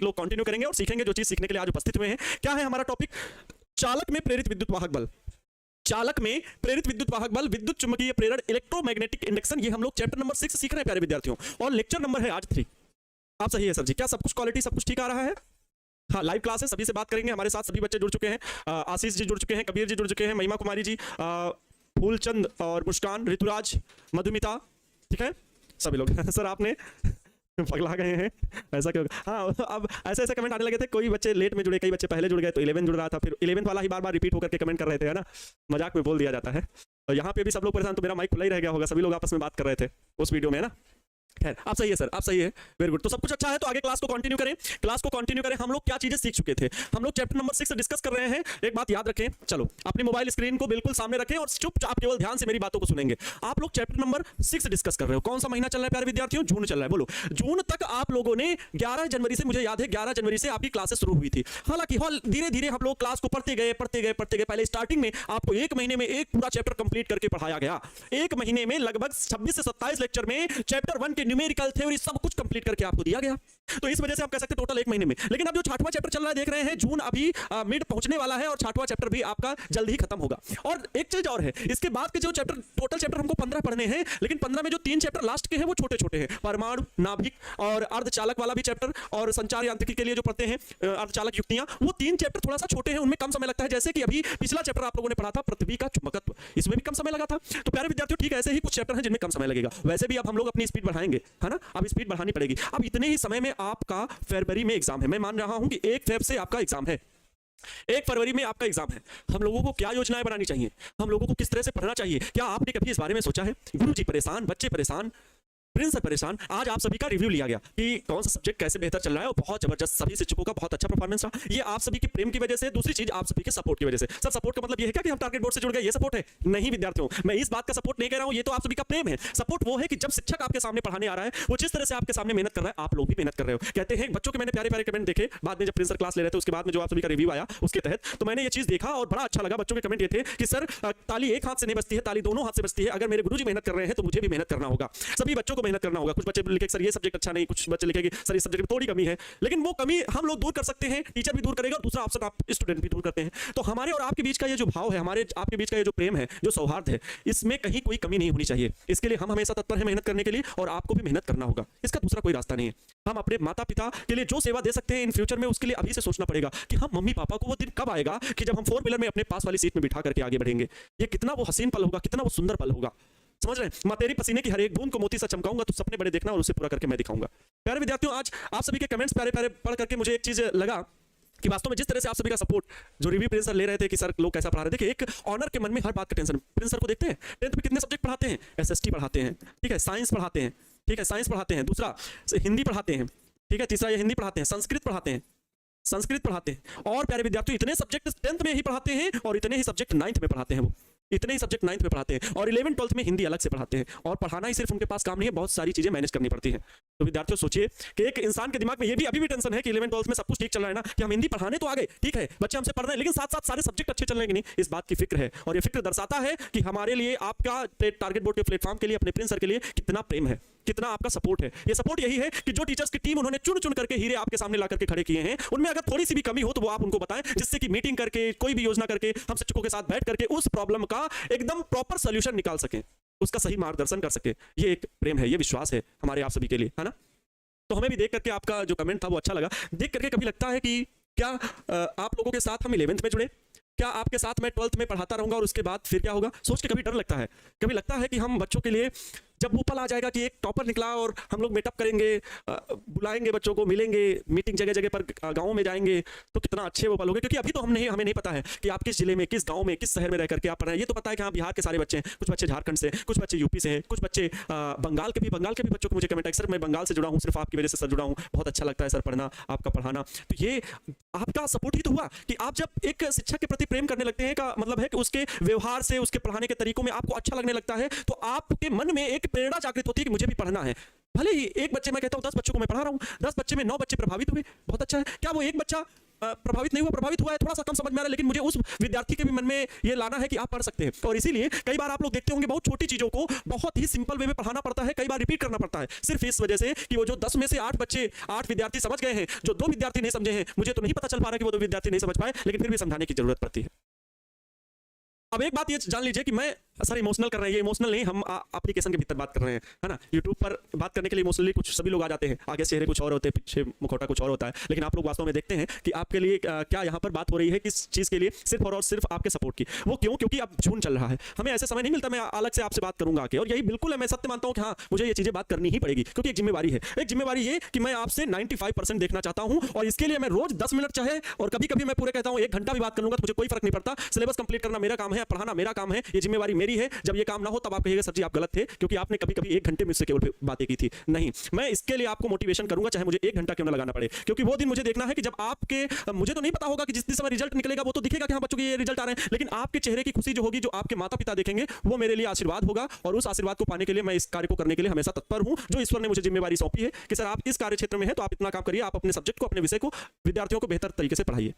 लोग कंटिन्यू करेंगे और सीखेंगे जो चीज सीखने के लिए आज उपस्थित हुए हैं। क्या है हमारा टॉपिक? चालक में प्रेरित विद्युत वाहक बल। चालक में प्रेरित विद्युत वाहक बल, विद्युत चुंबकीय प्रेरण, इलेक्ट्रोमैग्नेटिक इंडक्शन, ये हम लोग चैप्टर नंबर 6 सीख रहे हैं प्यारे विद्यार्थियों, और लेक्चर नंबर है आज 3। आप सही है सर जी? क्या सब कुछ क्वालिटी सब कुछ ठीक आ रहा है? हाँ, लाइव क्लास है, सभी से बात करेंगे। हमारे साथ सभी बच्चे जुड़ चुके हैं, आशीष जी जुड़ चुके हैं, कबीर जी जुड़ चुके हैं, महिमा कुमारी जी, फूलचंद और मुस्कान, ऋतुराज, मधुमिता, ठीक है सभी लोग। सर आपने पगला गए हैं, ऐसा क्यों? हाँ, अब ऐसे ऐसे कमेंट आने लगे थे, कोई बच्चे लेट में जुड़े, कई बच्चे पहले जुड़ गए, तो 11 जुड़ रहा था, फिर 11 वाला ही बार बार रिपीट होकर के कमेंट कर रहे थे, है ना, मजाक में बोल दिया जाता है। और यहाँ पे भी सब लोग परेशान, तो मेरा माइक खुला ही रह गया होगा, सभी लोग आपस में बात कर रहे थे उस वीडियो में, है ना। खैर, आप सही है सर, आप सही है, वेरी गुड। तो सब कुछ अच्छा है, तो आगे क्लास को कंटिन्यू करें, क्लास को कंटिन्यू करें। हम लोग क्या चीजें सीख चुके थे? हम लोग चैप्टर नंबर 6 डिस्कस कर रहे हैं। एक बात याद रखें, चलो अपनी मोबाइल स्क्रीन को बिल्कुल सामने रखें और चुपचाप केवल ध्यान से मेरी बातों को सुनेंगे। आप लोग चैप्टर नंबर 6 डिस्कस कर रहे हो। कौन सा महीना चल रहा है प्यारे विद्यार्थियों? जून चल रहा है। बोलो, जून तक आप लोगों ने 11 जनवरी से, मुझे याद है 11 जनवरी से आपकी क्लासेस शुरू हुई थी। हालांकि धीरे धीरे हम लोग क्लास को पढ़ते गए। पहले स्टार्टिंग में आपको 1 महीने में एक पूरा चैप्टर कंप्लीट करके पढ़ाया गया। 1 महीने में लगभग 26 से 27 लेक्चर में चैप्टर 1 के न्यूमेरिकल थ्योरी सब कुछ कंप्लीट करके आपको दिया गया। तो इस वजह से आप कह सकते हैं टोटल 1 महीने में। लेकिन अब जो 6वां चैप्टर चल रहा है, देख रहे हैं, जून अभी मिड पहुंचने वाला है और 6वां चैप्टर भी आपका जल्द ही खत्म होगा। और एक चीज और है, इसके बाद के जो चैप्टर, टोटल चैप्टर हमको 15 पढ़ने हैं, लेकिन 15 में जो 3 चैप्टर लास्ट के हैं वो छोटे छोटे हैं। परमाणु, नाभिक और अर्धचालक वाला भी चैप्टर, और संचार यांत्रिकी के लिए जो पढ़ते हैं अर्धचालक युक्तियां, वो 3 चैप्टर थोड़ा सा छोटे हैं, उनमें कम समय लगता है। जैसे कि अभी पिछला चैप्टर आप लोगों ने पढ़ा था पृथ्वी का चुंबकत्व, इसमें भी कम समय लगा था। तो प्यारे विद्यार्थियों, ठीक ऐसे ही कुछ चैप्टर हैं जिनमें कम समय लगेगा। वैसे भी अब हम लोग अपनी स्पीड बढ़ाएंगे, है ना, अब स्पीड बढ़ानी पड़ेगी। अब इतने ही समय में आपका फरवरी में एग्जाम है। मैं मान रहा हूं कि 1 फेब से आपका एग्जाम है, 1 फरवरी में आपका एग्जाम है। हम लोगों को क्या योजनाएं बनानी चाहिए? हम लोगों को किस तरह से पढ़ना चाहिए? क्या आपने कभी इस बारे में सोचा है? गुरुजी परेशान, बच्चे परेशान, प्रिंस परेशान। आज आप सभी का रिव्यू लिया गया कि कौन सा सब्जेक्ट कैसे बेहतर चल रहा है, और बहुत जबरदस्त, सभी शिक्षकों का बहुत अच्छा परफॉर्मेंस रहा। ये आप सभी के प्रेम की वजह से, दूसरी चीज आप सभी के सपोर्ट की वजह से। सर सपोर्ट का मतलब ये है क्या कि हम टारगेट बोर्ड से जुड़ गए, ये सपोर्ट है? नहीं विद्यार्थियों, मैं इस बात का सपोर्ट नहीं कह रहा हूं, ये तो आप सभी का प्रेम है। सपोर्ट वो है कि जब शिक्षक आपके सामने पढ़ाने आ रहा है, वो जिस तरह से आपके सामने मेहनत कर रहा है, आप लोग भी मेहनत कर रहे हो। कहते हैं बच्चों के मैंने प्यारे प्यारे कमेंट देखे, बाद में जब प्रिंस क्लास ले रहे थे, उसके बाद में जो आप सभी का रिव्यू आया उसके तहत, तो मैंने ये चीज देखा और बड़ा अच्छा लगा। बच्चों के कमेंट ये थे कि सर ताली एक हाथ से नहीं बजती है, ताली दोनों हाथ से बजती है। अगर मेरे गुरुजी मेहनत कर रहे हैं तो मुझे भी मेहनत करना होगा, सभी बच्चों को मेहनत करना होगा। कुछ बच्चे लिखे सर ये सब्जेक्ट अच्छा नहीं, कुछ बच्चे लिखेंगे सर इस सब्जेक्ट में थोड़ी कमी है, लेकिन वो कमी हम लोग दूर कर सकते हैं, टीचर भी दूर करेगा, और दूसरा ऑप्शन आप स्टूडेंट भी दूर करते हैं। तो हमारे और आपके बीच का ये जो भाव है, हमारे आपके बीच का ये जो प्रेम है, जो सौहार्द है, इसमें कहीं कोई कमी नहीं होनी चाहिए। इसके लिए हम हमेशा तत्पर हैं मेहनत करने के लिए, और आपको भी मेहनत करना होगा। इसका दूसरा कोई रास्ता नहीं है। हम अपने माता पिता के लिए जो सेवा दे सकते हैं इन फ्यूचर में, उसके लिए अभी से सोचना पड़ेगा कि हम मम्मी पापा को वो दिन कब आएगा कि जब हम 4 व्हीलर में अपने पास वाली सीट में बिठा करके आगे बढ़ेंगे। ये कितना वो हसीन पल होगा, कितना वो सुंदर पल होगा, समझ रहे हैं? मैं तेरी पसीने की हर एक बूंद को मोती सा चमकाऊंगा, तो सपने बड़े देखना और उसे पूरा करके मैं दिखाऊंगा। प्यारे विद्यार्थियों, आज आप सभी के कमेंट्स प्यारे प्यारे पढ़ करके मुझे एक चीज लगा कि वास्तव में जिस तरह से आप सभी का सपोर्ट, जो रिव्यू प्रिंस सर ले रहे थे कि सर लोग कैसा पढ़ा रहे थे, देखिए एक ऑनर के मन में हर बात का टेंशन। प्रिंस सर को देखते हैं 10th में कितने सब्जेक्ट पढ़ाते हैं, एसएसटी पढ़ाते हैं, ठीक है, साइंस पढ़ाते हैं, ठीक है, साइंस पढ़ाते हैं, दूसरा हिंदी पढ़ाते हैं, ठीक है, तीसरा ये हिंदी पढ़ाते हैं, संस्कृत पढ़ाते हैं, और प्यारे विद्यार्थियों इतने सब्जेक्ट 10th में ही पढ़ाते हैं, और इतने ही सब्जेक्ट 9th में पढ़ाते हैं। वो इतने ही सब्जेक्ट 9th में पढ़ाते हैं, और 11 12th में हिंदी अलग से पढ़ाते हैं। और पढ़ाना ही सिर्फ उनके पास काम नहीं है, बहुत सारी चीजें मैनेज करनी पड़ती हैं। तो विद्यार्थियों सोचिए कि एक इंसान के दिमाग में ये भी अभी भी टेंशन है कि 11 12th में सब कुछ ठीक चल रहा है ना, कि हम हिंदी पढ़ाने तो आ गए, ठीक है, बच्चे हमसे पढ़ रहे हैं, लेकिन साथ साथ सारे सब्जेक्ट अच्छे चल रहे हैं कि नहीं, इस बात की फिक्र है। और ये फिक्र दर्शाता है कि हमारे लिए आपका टारगेट बोर्ड के प्लेटफॉर्म के लिए, अपने प्रिंस सर के लिए कितना प्रेम है, कितना आपका सपोर्ट है। ये सपोर्ट यही है कि जो टीचर्स की टीम उन्होंने चुन चुन करके हीरे आपके सामने ला करके खड़े किए हैं, उनमें अगर थोड़ी सी भी कमी हो तो वो आप उनको बताएं, जिससे कि मीटिंग करके, कोई भी योजना करके, हम शिक्षकों के साथ बैठ करके उस प्रॉब्लम का एकदम प्रॉपर सॉल्यूशन निकाल सकें, उसका सही मार्गदर्शन कर सके। ये एक प्रेम है, ये विश्वास है हमारे आप सभी के लिए, है ना। तो हमें भी देख करके आपका जो कमेंट था वो अच्छा लगा। देख करके कभी लगता है कि क्या आप लोगों के साथ हम 11th में जुड़े, क्या आपके साथ मैं 12th में पढ़ाता रहूंगा और उसके बाद फिर क्या होगा, सोच के कभी डर लगता है। कभी लगता है कि हम बच्चों के लिए जब वो पल आ जाएगा कि एक टॉपर निकला और हम लोग मीटअप करेंगे, बुलाएंगे बच्चों को, मिलेंगे, मीटिंग जगह जगह पर गाँव में जाएंगे, तो कितना अच्छे वो पल होंगे। क्योंकि अभी तो हमें नहीं पता है कि आप किस जिले में, किस गाँव में, किस शहर में रह करके आप पढ़ रहे हैं। ये तो पता है कि हाँ बिहार के सारे बच्चे हैं, कुछ बच्चे झारखंड से, कुछ बच्चे यूपी से हैं, कुछ बच्चे बंगाल के भी बच्चों को मुझे कमेंट है सर मैं बंगाल से जुड़ा हूँ, सिर्फ आपकी वजह से सर जुड़ा हूँ, बहुत अच्छा लगता है सर पढ़ना, आपका पढ़ाना। तो ये आपका सपोर्ट ही तो हुआ कि आप जब एक शिक्षक के प्रति प्रेम करने लगते हैं, का मतलब है कि उसके व्यवहार से, उसके पढ़ाने के तरीकों में आपको अच्छा लगने लगता है, तो आपके मन में एक प्रेरणा जागृत होती है कि मुझे भी पढ़ना है। भले ही एक बच्चे, मैं कहता हूं 10 बच्चों को मैं पढ़ा रहा हूं, 10 बच्चे में 9 बच्चे प्रभावित हुए, बहुत अच्छा है। क्या वो एक बच्चा प्रभावित नहीं हुआ, प्रभावित हुआ है, थोड़ा सा कम समझ में आ रहा है, लेकिन मुझे उस विद्यार्थी के भी मन में ये लाना है कि आप पढ़ सकते हैं। और इसीलिए कई बार आप लोग देखते होंगे बहुत छोटी चीजों को बहुत ही सिंपल वे में पढ़ाना पड़ता है, कई बार रिपीट करना पड़ता है, सिर्फ इस वजह से कि वो जो 10 में से 8 बच्चे 8 विद्यार्थी समझ गए हैं, जो 2 विद्यार्थी नहीं समझे हैं, मुझे तो नहीं पता चल पा रहा कि वो 2 विद्यार्थी नहीं समझ पाए, लेकिन फिर भी समझाने की जरूरत पड़ती है। अब एक बात ये जान लीजिए कि मैं सर इमोशनल कर रहे हैं, ये इमोशनल नहीं, हम एप्लीकेशन के भीतर बात कर रहे हैं, है ना। यूट्यूब पर बात करने के लिए इमोशनली कुछ सभी लोग आ जाते हैं, आगे चेहरे कुछ और होते हैं, पीछे मुखौटा कुछ और होता है, लेकिन आप लोग वास्तव में देखते हैं कि आपके लिए क्या यहाँ पर बात हो रही है, किस चीज़ के लिए, सिर्फ और सिर्फ आपके सपोर्ट की। वो क्यों? क्योंकि अब जून चल रहा है, हमें ऐसे समय नहीं मिलता मैं अलग से आपसे बात करूंगा आके, और यही बिल्कुल है, मैं सत्य मानता हूँ कि हाँ मुझे ये चीज़ें बात करनी ही पड़ेगी, क्योंकि एक जिम्मेवारी है। एक जिम्मेवारी ये कि मैं आपसे 95% देखना चाहता हूँ, और इसके लिए मैं रोज 10 मिनट चाहे, और कभी कभी मैं पूरे कहता हूँ 1 घंटा भी बात करूंगा तो मुझे कोई फर्क नहीं पड़ता। सिलेबस कंप्लीट करना मेरा काम है, पढ़ाना मेरा काम है, ये जिम्मेवारी मेरी है। जब ये काम ना हो तब आप कहिएगा सर जी आप गलत थे, क्योंकि आपने कभी कभी 1 घंटे मुझसे केवल बातें की थी। नहीं, मैं इसके लिए आपको मोटिवेशन करूंगा, चाहे मुझे 1 घंटा क्यों ना लगाना पड़े, क्योंकि वो दिन मुझे देखना है कि जब आपके, मुझे तो नहीं पता होगा कि जिस समय रिजल्ट निकलेगा वो तो दिखेगा कि हाँ बच्चों के ये रिजल्ट आ रहे हैं, लेकिन आपके चेहरे की खुशी जो होगी, जो आपके माता पिता देखेंगे, वो मेरे लिए आशीर्वाद होगा। और उस आशीर्वाद को पाने के लिए मैं इस कार्य को करने के लिए हमेशा तत्पर हूं, जो ईश्वर ने मुझे जिम्मेवारी सौंपी है कि सर आप इस कार्य क्षेत्र में है तो आप इतना काम करिए, आप अपने सब्जेक्ट को, अपने विषय को विद्यार्थियों को बेहतर तरीके से पढ़ाइए।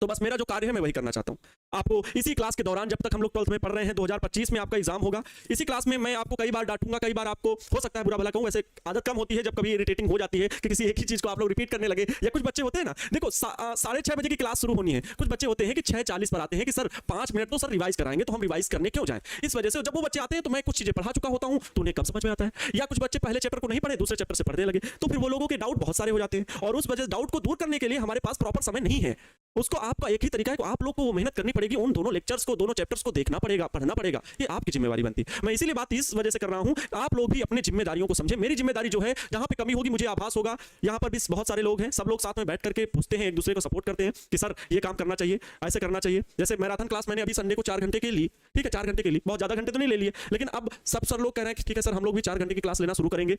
तो बस मेरा जो कार्य है मैं वही करना चाहता हूं। आपको इसी क्लास के दौरान, जब तक हम लोग 12th में पढ़ रहे हैं, 2025 में आपका एग्जाम होगा, इसी क्लास में मैं आपको कई बार डांटूंगा, कई बार आपको हो सकता है बुरा भला कहूं, वैसे आदत कम होती है जब कभी इरिटेटिंग हो जाती है कि किसी एक ही चीज को आप लोग रिपीट करने लगे। या कुछ बच्चे होते हैं ना, देखो 6:30 बजे की क्लास शुरू होनी है, कुछ बच्चे होते हैं कि 6:40 पर आते हैं कि सर 5 मिनट तो सर रिवाइज कराएंगे, तो हम रिवाइज करने क्यों जाएं। इस वजह से जब वो बच्चे आते हैं तो मैं कुछ चीजें पढ़ा चुका होता हूं तो उन्हें कम समझ में आता है, या कुछ बच्चे पहले चैप्टर को नहीं पढ़े, दूसरे चैप्टर से पढ़ने लगे, तो फिर वो लोगों के डाउट बहुत सारे हो जाते हैं, और उस वजह से डाउट को दूर करने के लिए हमारे पास प्रॉपर समय नहीं है। उसको आपका एक ही तरीका है, आप लोग को वो मेहनत करनी पड़ेगी, उन दोनों लेक्चर्स को, दोनों चैप्टर्स को देखना पड़ेगा, पढ़ना पड़ेगा, ये आपकी जिम्मेवारी बनती है। मैं इसीलिए बात इस वजह से कर रहा हूं, आप लोग भी अपनी जिम्मेदारियों को समझे। मेरी जिम्मेदारी जो है, जहां पे कमी होगी मुझे आभास होगा, यहां पर भी बहुत सारे लोग हैं, सब लोग साथ में बैठ करके पूछते हैं, एक दूसरे को सपोर्ट करते हैं कि सर ये काम करना चाहिए, ऐसे करना चाहिए। जैसे मैराथन क्लास मैंने अभी संडे को 4 घंटे के ली, ठीक है 4 घंटे के लिए, बहुत ज्यादा घंटे तो नहीं ले लिए, लेकिन अब सब सर लोग कह रहे हैं कि ठीक है सर हम लोग भी 4 घंटे की क्लास लेना शुरू करेंगे।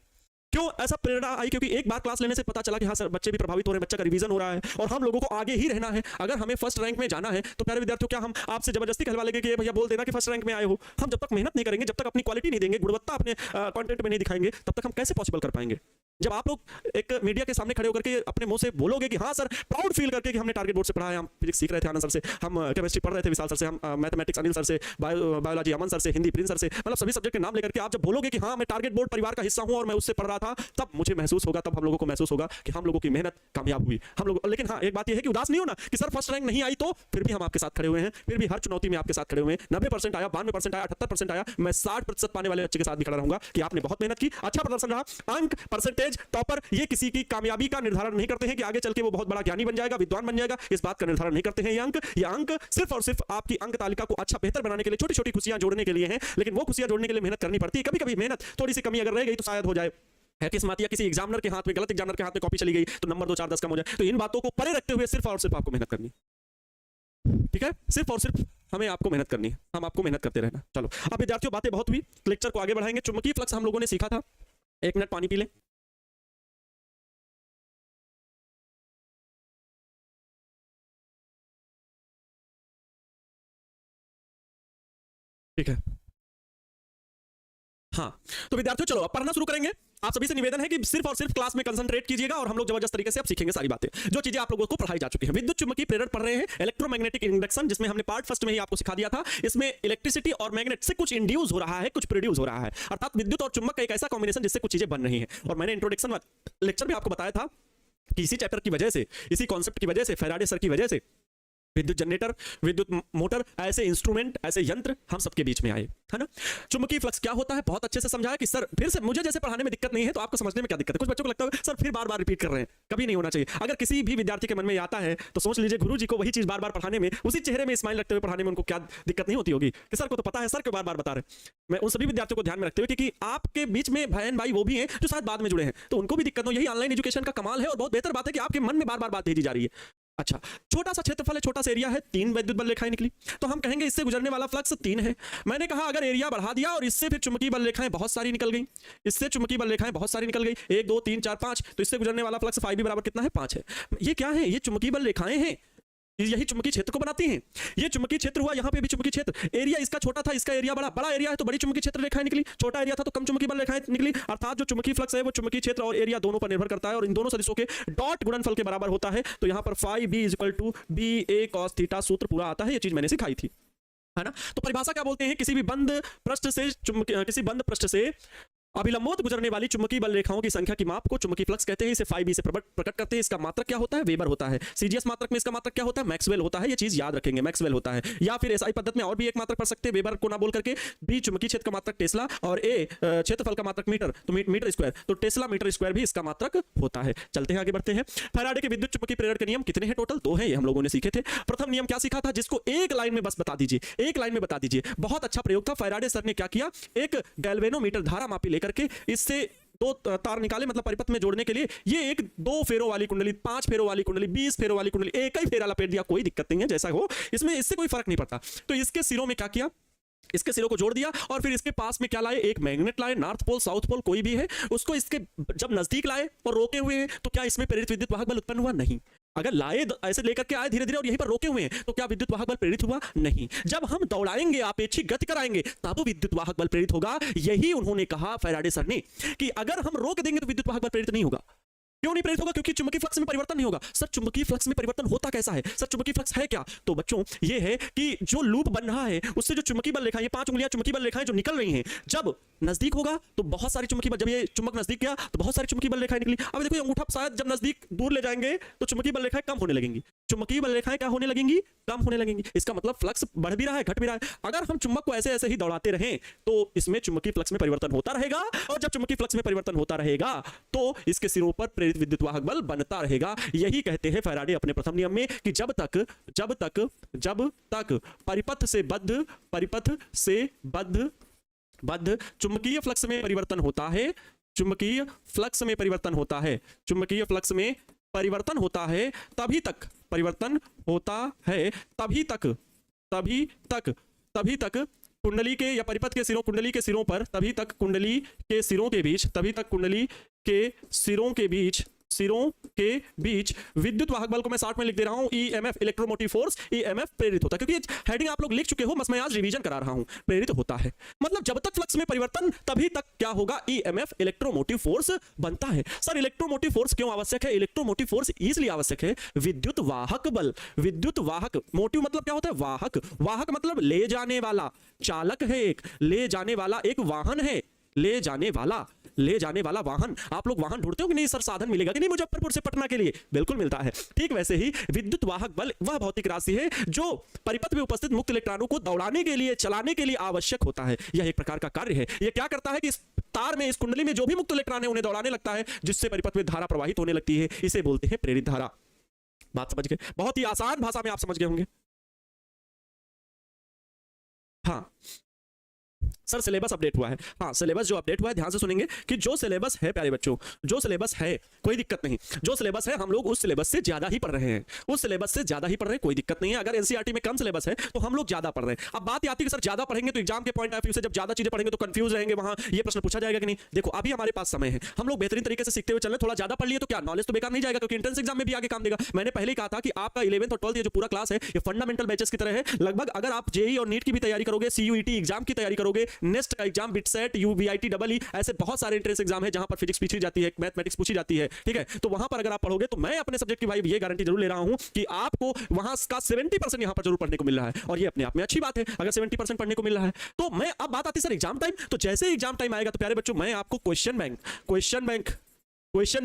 क्यों ऐसा प्रेरणा आई? क्योंकि एक बार क्लास लेने से पता चला कि हाँ सर बच्चे भी प्रभावित हो रहे हैं, बच्चा का रिवीजन हो रहा है, और हम लोगों को आगे ही रहना है। अगर हमें फर्स्ट रैंक में जाना है तो प्यारे विद्यार्थियों, क्या हम आपसे जबरदस्ती कहलवा लेंगे कि भैया बोल देना कि फर्स्ट रैंक में आए हो? हम जब तक मेहनत नहीं करेंगे, जब तक अपनी क्वालिटी नहीं देंगे, गुणवत्ता अपने कंटेंट में नहीं दिखाएंगे, तब तक हम कैसे पॉसिबल कर पाएंगे? जब आप लोग एक मीडिया के सामने खड़े होकर के अपने मुंह से बोलोगे कि हाँ सर, प्राउड फील करके कि हमने टारगेट बोर्ड से पढ़ा है, हम फिजिक्स सीख रहे थे आनंद सर से, हम केमिस्ट्री पढ़ रहे थे विशाल सर से, हम मैथमेटिक्स अनिल सर से, बायोलॉजी अमन सर से, हिंदी प्रिंस सर से, मतलब सभी सब्जेक्ट के नाम लेकर के आप जब बोलोगे कि हाँ मैं टारगेट बोर्ड परिवार का हिस्सा हूं और मैं उससे पढ़ रहा था, तब मुझे महसूस होगा, तब हम लोगों को महसूस होगा कि हम लोगों की मेहनत कामयाब हुई हम लोग। लेकिन हाँ एक बात यह है कि उदास नहीं होना कि सर फर्स्ट रैंक नहीं आई, तो फिर भी हम आपके साथ खड़े हुए हैं, फिर भी हर चुनौती में आपके साथ खड़े हुए हैं। 90% आया, 92% आया, 78% आया, मैं 60% पाने वाले बच्चे के साथ भी खड़ा रहूंगा कि आपने बहुत मेहनत की, अच्छा प्रदर्शन रहा। अंक, परसेंटेज, टॉपर, ये किसी की कामयाबी का निर्धारण नहीं करते हैं कि आगे चल के वो बहुत बड़ा ज्ञानी बन जाएगा, विद्वान बन जाएगा, इस बात का निर्धारण नहीं करते हैं ये अंक सिर्फ और सिर्फ आपकी अंक तालिका को अच्छा बेहतर बनाने के लिए, छोटी छोटी खुशियां जोड़ने के लिए हैं। लेकिन वो खुशियां जोड़ने के लिए मेहनत करनी पड़ती है। कभी कभी मेहनत थोड़ी सी कमी अगर रह गई तो शायद हो जाए है किस्मत, या किसी एग्जामिनर के हाथ में, गलत एग्जामिनर के हाथ में कॉपी चली गई तो नंबर 2, 4, 10 कम हो जाए। तो इन बातों को परे रखते हुए सिर्फ और सिर्फ आपको मेहनत करनी, ठीक है, सिर्फ और सिर्फ हमें आपको मेहनत करनी है, हम आपको मेहनत करते रहना। चलो अब विद्यार्थियों बातें बहुत हुई, लेक्चर को आगे बढ़ाएंगे। चुंबकीय फ्लक्स हम लोगों ने सीखा था, 1 मिनट पानी पी लें। ठीक है, हाँ तो विद्यार्थियों चलो अब पढ़ना शुरू करेंगे। आप सभी से निवेदन है कि सिर्फ और सिर्फ क्लास में कंसंट्रेट कीजिएगा, और हम लोग जबरदस्त तरीके से अब सीखेंगे सारी बातें जो चीजें आप लोगों को पढ़ाई जा चुकी हैं। विद्युत चुम्बकीय प्रेरण पढ़ रहे हैं, इलेक्ट्रोमैग्नेटिक इंडक्शन, जिसमें हमने पार्ट फर्स्ट में ही आपको सिखा दिया था। इसमें इलेक्ट्रिसिटी और मैग्नेट से कुछ इंड्यूस हो रहा है, कुछ प्रोड्यूस हो रहा है, अर्थात विद्युत और चुंबक का एक ऐसा कॉम्बिनेशन जिससे कुछ चीजें बन रही हैं। और मैंने इंट्रोडक्शन लेक्चर में आपको बताया था कि इसी चैप्टर की वजह से, इसी कॉन्सेप्ट की वजह से, फैराडे सर की वजह से विद्युत जनरेटर, विद्युत मोटर, ऐसे इंस्ट्रूमेंट, ऐसे यंत्र हम सबके बीच में आए, है ना। चुंबकीय फ्लक्स क्या होता है बहुत अच्छे से समझाया कि सर फिर से मुझे जैसे पढ़ाने में दिक्कत नहीं है तो आपको समझने में क्या दिक्कत है। कुछ बच्चों को लगता है सर फिर बार बार रिपीट कर रहे हैं, कभी नहीं होना चाहिए। अगर किसी भी विद्यार्थी के मन में आता है तो सोच लीजिए गुरु जी को वही चीज बार बार पढ़ाने में, उसी चेहरे में स्माइल रखते हुए पढ़ाने में उनको क्या दिक्कत नहीं होती होगी कि सर को तो पता है, सर क्यों बार बार बता रहे। मैं उन सभी विद्यार्थियों को ध्यान में रखते हुए, क्योंकि आपके बीच में बहन भाई वो भी हैं जो शायद बाद में जुड़े हैं, तो उनको भी दिक्कत हो। यही ऑनलाइन एजुकेशन का कमाल है, और बहुत बेहतर बात है कि आपके मन में बार बार बात भेजी जा रही है। अच्छा, छोटा सा क्षेत्रफल है, छोटा सा एरिया है, 3 विद्युत बल रेखाएं निकली, तो हम कहेंगे इससे गुजरने वाला फ्लक्स 3 है। मैंने कहा अगर एरिया बढ़ा दिया और इससे फिर चुंबकीय बल रेखाएं बहुत सारी निकल गई, इससे चुंबकीय बल रेखाएं बहुत सारी निकल गई, 1, 2, 3, 4, 5, तो इससे गुजरने वाला फ्लक्स 5 भी बराबर कितना है, 5 है। ये क्या है? ये चुंबकीय बल रेखाएं हैं। यही चुंबकीय क्षेत्र को बनाती हैं। ये चुंबकीय क्षेत्र हुआ, यहाँ पे भी चुंबकीय क्षेत्र, एरिया इसका छोटा था, इसका एरिया बड़ा, बड़ा एरिया है तो बड़ी चुंबकीय क्षेत्र रेखाएं निकली, छोटा एरिया था तो कम चुंबकीय बल रेखाएं निकली। अर्थात जो चुंबकीय फ्लक्स है वो चुंबकीय क्षेत्र और एरिया दोनों पर निर्भर करता है और इन दोनों सदिशों के डॉट गुणनफल के बराबर होता है। तो यहाँ पर phi b = ba cos theta सूत्र पूरा आता है, ये चीज मैंने सिखाई थी, है ना। तो परिभाषा क्या बोलते हैं, किसी भी बंद पृष्ठ से अभिलंबोत गुजरने वाली चुंबकीय बल रेखाओं की संख्या की माप को चुंबकीय फ्लक्स कहते हैं। इसे phi b से प्रकट करते हैं। इसका मात्रक क्या होता है, वेबर होता है। सीजीएस मात्रक में इसका मात्रक क्या होता है, मैक्सवेल होता है। ये चीज याद रखेंगे, मैक्सवेल होता है। या फिर एसआई पद्धति में और भी एक मात्रक पढ़ सकते हैं, वेबर को ना बोल करके। बी चुंबकीय क्षेत्र का मात्रक टेस्ला और ए क्षेत्रफल का मात्रक मीटर, तो मीटर स्क्वायर, तो टेस्ला मीटर स्क्वायर भी इसका मात्रक होता है। चलते हैं आगे बढ़ते हैं। फैराडे के विद्युत चुंबकीय प्रेरण के नियम कितने हैं टोटल, 2 हैं, ये हम लोगों ने सीखे थे। प्रथम नियम क्या सीखा था, जिसको एक लाइन में बस बता दीजिए, एक लाइन में बता दीजिए। बहुत अच्छा प्रयोग था। फैराडे सर ने क्या किया, एक गैल्वेनोमीटर धारा मापी लेकर के इससे 2 तार निकाले, मतलब परिपथ में जोड़ने के लिए। ये एक 2 फेरों वाली कुंडली, 5 फेरों वाली कुंडली, 20 फेरों वाली कुंडली, एक ही फेरा लपेट दिया, कोई दिक्कत नहीं है, जैसा हो, इसमें इससे कोई फर्क नहीं पड़ता। तो इसके सिरों में क्या किया, इसके सिरों को जोड़ दिया और फिर इसके पास में क्या लाए, एक मैग्नेट लाए, नॉर्थ पोल साउथ पोल कोई भी है, उसको इसके जब नजदीक लाए और रोके हुए हैं तो क्या इसमें प्रेरित विद्युत वाहक बल उत्पन्न हुआ, नहीं। अगर लाए ऐसे लेकर के आए धीरे धीरे और यहीं पर रोके हुए हैं तो क्या विद्युत वाहक बल प्रेरित हुआ, नहीं। जब हम दौड़ाएंगे, अपेक्षिक गति कराएंगे, तब विद्युत वाहक बल प्रेरित होगा। यही उन्होंने कहा फैराडे सर ने कि अगर हम रोक देंगे तो विद्युत वाहक बल प्रेरित नहीं होगा। क्यों नहीं प्रेरित होगा, क्योंकि चुंबकीय फ्लक्स में परिवर्तन नहीं होगा। सर चुंबकीय फ्लक्स में परिवर्तन होता कैसा है, सर चुंबकीय फ्लक्स है क्या, तो बच्चों ये है कि जो लूप बन रहा है उससे जो चुंबकीय बल रेखाएं, ये 5 उंगलियां चुंबकीय बल रेखाएं जो निकल रही हैं, जब नजदीक होगा तो बहुत सारी चुंबकीय बल, जब ये चुंबक नजदीक गया तो बहुत सारी चुंबकीय बल रेखाएं निकली। अब देखो ये अंगूठा शायद जब नजदीक दूर ले जाएंगे तो चुंबकीय बल रेखाएं कम होने लगेंगी, चुंबकीय बल रेखाएं क्या होने लगेंगी, कम होने लगेंगी। इसका मतलब फ्लक्स बढ़ भी रहा है, घट भी रहा है। अगर हम चुंबक को ऐसे ऐसे ही दौड़ाते रहें तो इसमें चुंबकीय फ्लक्स में परिवर्तन होता रहेगा और जब चुंबकीय फ्लक्स में परिवर्तन होता रहेगा तो इसके सिरों पर प्रेरित विद्युत वाहक बल बनता रहेगा। यही कहते हैं फैराडे अपने प्रथम नियम में कि जब तक परिपथ से बद्ध चुंबकीय फ्लक्स में परिवर्तन होता है, चुंबकीय फ्लक्स में परिवर्तन होता है, चुंबकीय फ्लक्स में परिवर्तन होता है, तभी तक परिवर्तन होता है, तभी तक कुंडली के या परिपथ के सिरों, कुंडली के सिरों पर, तभी तक कुंडली के सिरों के बीच विद्युत वाहक बल को मैं 60 में लिख दे रहा हूं, ईएमएफ इलेक्ट्रोमोटिव फोर्स, ईएमएफ प्रेरित होता है। क्योंकि हेडिंग आप लोग लिख चुके हो, बस मैं आज रिवीजन करा रहा हूं, प्रेरित होता है मतलब जब तक फ्लक्स में परिवर्तन तभी तक क्या होगा, ईएमएफ इलेक्ट्रोमोटिव फोर्स बनता है। सर इलेक्ट्रोमोटिव फोर्स क्यों आवश्यक है, इलेक्ट्रोमोटिव फोर्स इसलिए आवश्यक है, विद्युत वाहक बल, विद्युत वाहक, मोटिव मतलब क्या होता है, वाहक, वाहक मतलब ले जाने वाला, चालक है एक, ले जाने वाला एक वाहन है, ले जाने वाला वाहन। आप लोग वाहन ढूंढते हो कि नहीं, सर साधन मिलेगा कि नहीं मुजफ्फरपुर से पटना के लिए, बिल्कुल मिलता है। ठीक वैसे ही विद्युत वाहक बल वह भौतिक राशि है जो परिपथ में उपस्थित मुक्त इलेक्ट्रॉनों को दौड़ाने के लिए, चलाने के लिए आवश्यक होता है। यह एक प्रकार का कार्य है। यह क्या करता है कि इस तार में, इस कुंडली में जो भी मुक्त इलेक्ट्रॉन है उन्हें दौड़ाने लगता है, जिससे परिपथ में धारा प्रवाहित होने लगती है। इसे बोलते हैं प्रेरित धारा। बात समझ गए, बहुत ही आसान भाषा में आप समझ गए होंगे। हाँ सर सिलेबस अपडेट हुआ है, हाँ सिलेबस जो अपडेट हुआ है, ध्यान से सुनेंगे कि जो सिलेबस है प्यारे बच्चों, जो सिलेबस है कोई दिक्कत नहीं, जो सिलेबस है हम लोग उस सिलेबस से ज्यादा ही पढ़ रहे हैं, उस सिलेबस से ज्यादा ही पढ़ रहे हैं, कोई दिक्कत नहीं है। अगर एनसीईआरटी में कम सिलेबस है तो हम लोग ज्यादा पढ़ रहे हैं। अब बात आती है कि सर ज्यादा पढ़ेंगे तो एग्जाम के पॉइंट ऑफ व्यू से जब ज्यादा चीजें पढ़ेंगे तो कंफ्यूज रहेंगे, वहां ये प्रश्न पूछा जाएगा कि नहीं। देखो अभी हमारे पास समय है, हम लोग बेहतरीन तरीके से सीखते हुए चल रहे, थोड़ा ज्यादा पढ़ लिए तो क्या नॉलेज तो बेकार नहीं जाएगा, क्योंकि एंट्रेंस एग्जाम में भी आगे काम देगा। मैंने पहले ही कहा था कि आपका 11th और 12th ये जो पूरा क्लास है ये फंडामेंटल बैचेस की तरह है। लगभग अगर आप जेईई और नीट की भी तैयारी करोगे, सीयूईटी एग्जाम की तैयारी करोगे, नेक्स्ट का एग्जाम बिटसेट, यूवीआईटी, डबल, ऐसे बहुत सारे एंट्रेंस एग्जाम है जहां पर फिजिक्स पूछी जाती है, मैथमेटिक्स पूछी जाती है, ठीक है। तो वहां पर अगर आप पढ़ोगे तो मैं अपने सब्जेक्ट की भाई ये गारंटी जरूर ले रहा हूं कि आपको वहां का 70% यहां पर जरूर पढ़ने को मिल रहा है, और ये अपने आप में अच्छी बात है अगर 70% पढ़ने को मिल रहा है। तो मैं अब बात आती है सर एग्जाम टाइम, तो जैसे एग्जाम टाइम आएगा तो प्यारे बच्चों मैं आपको क्वेश्चन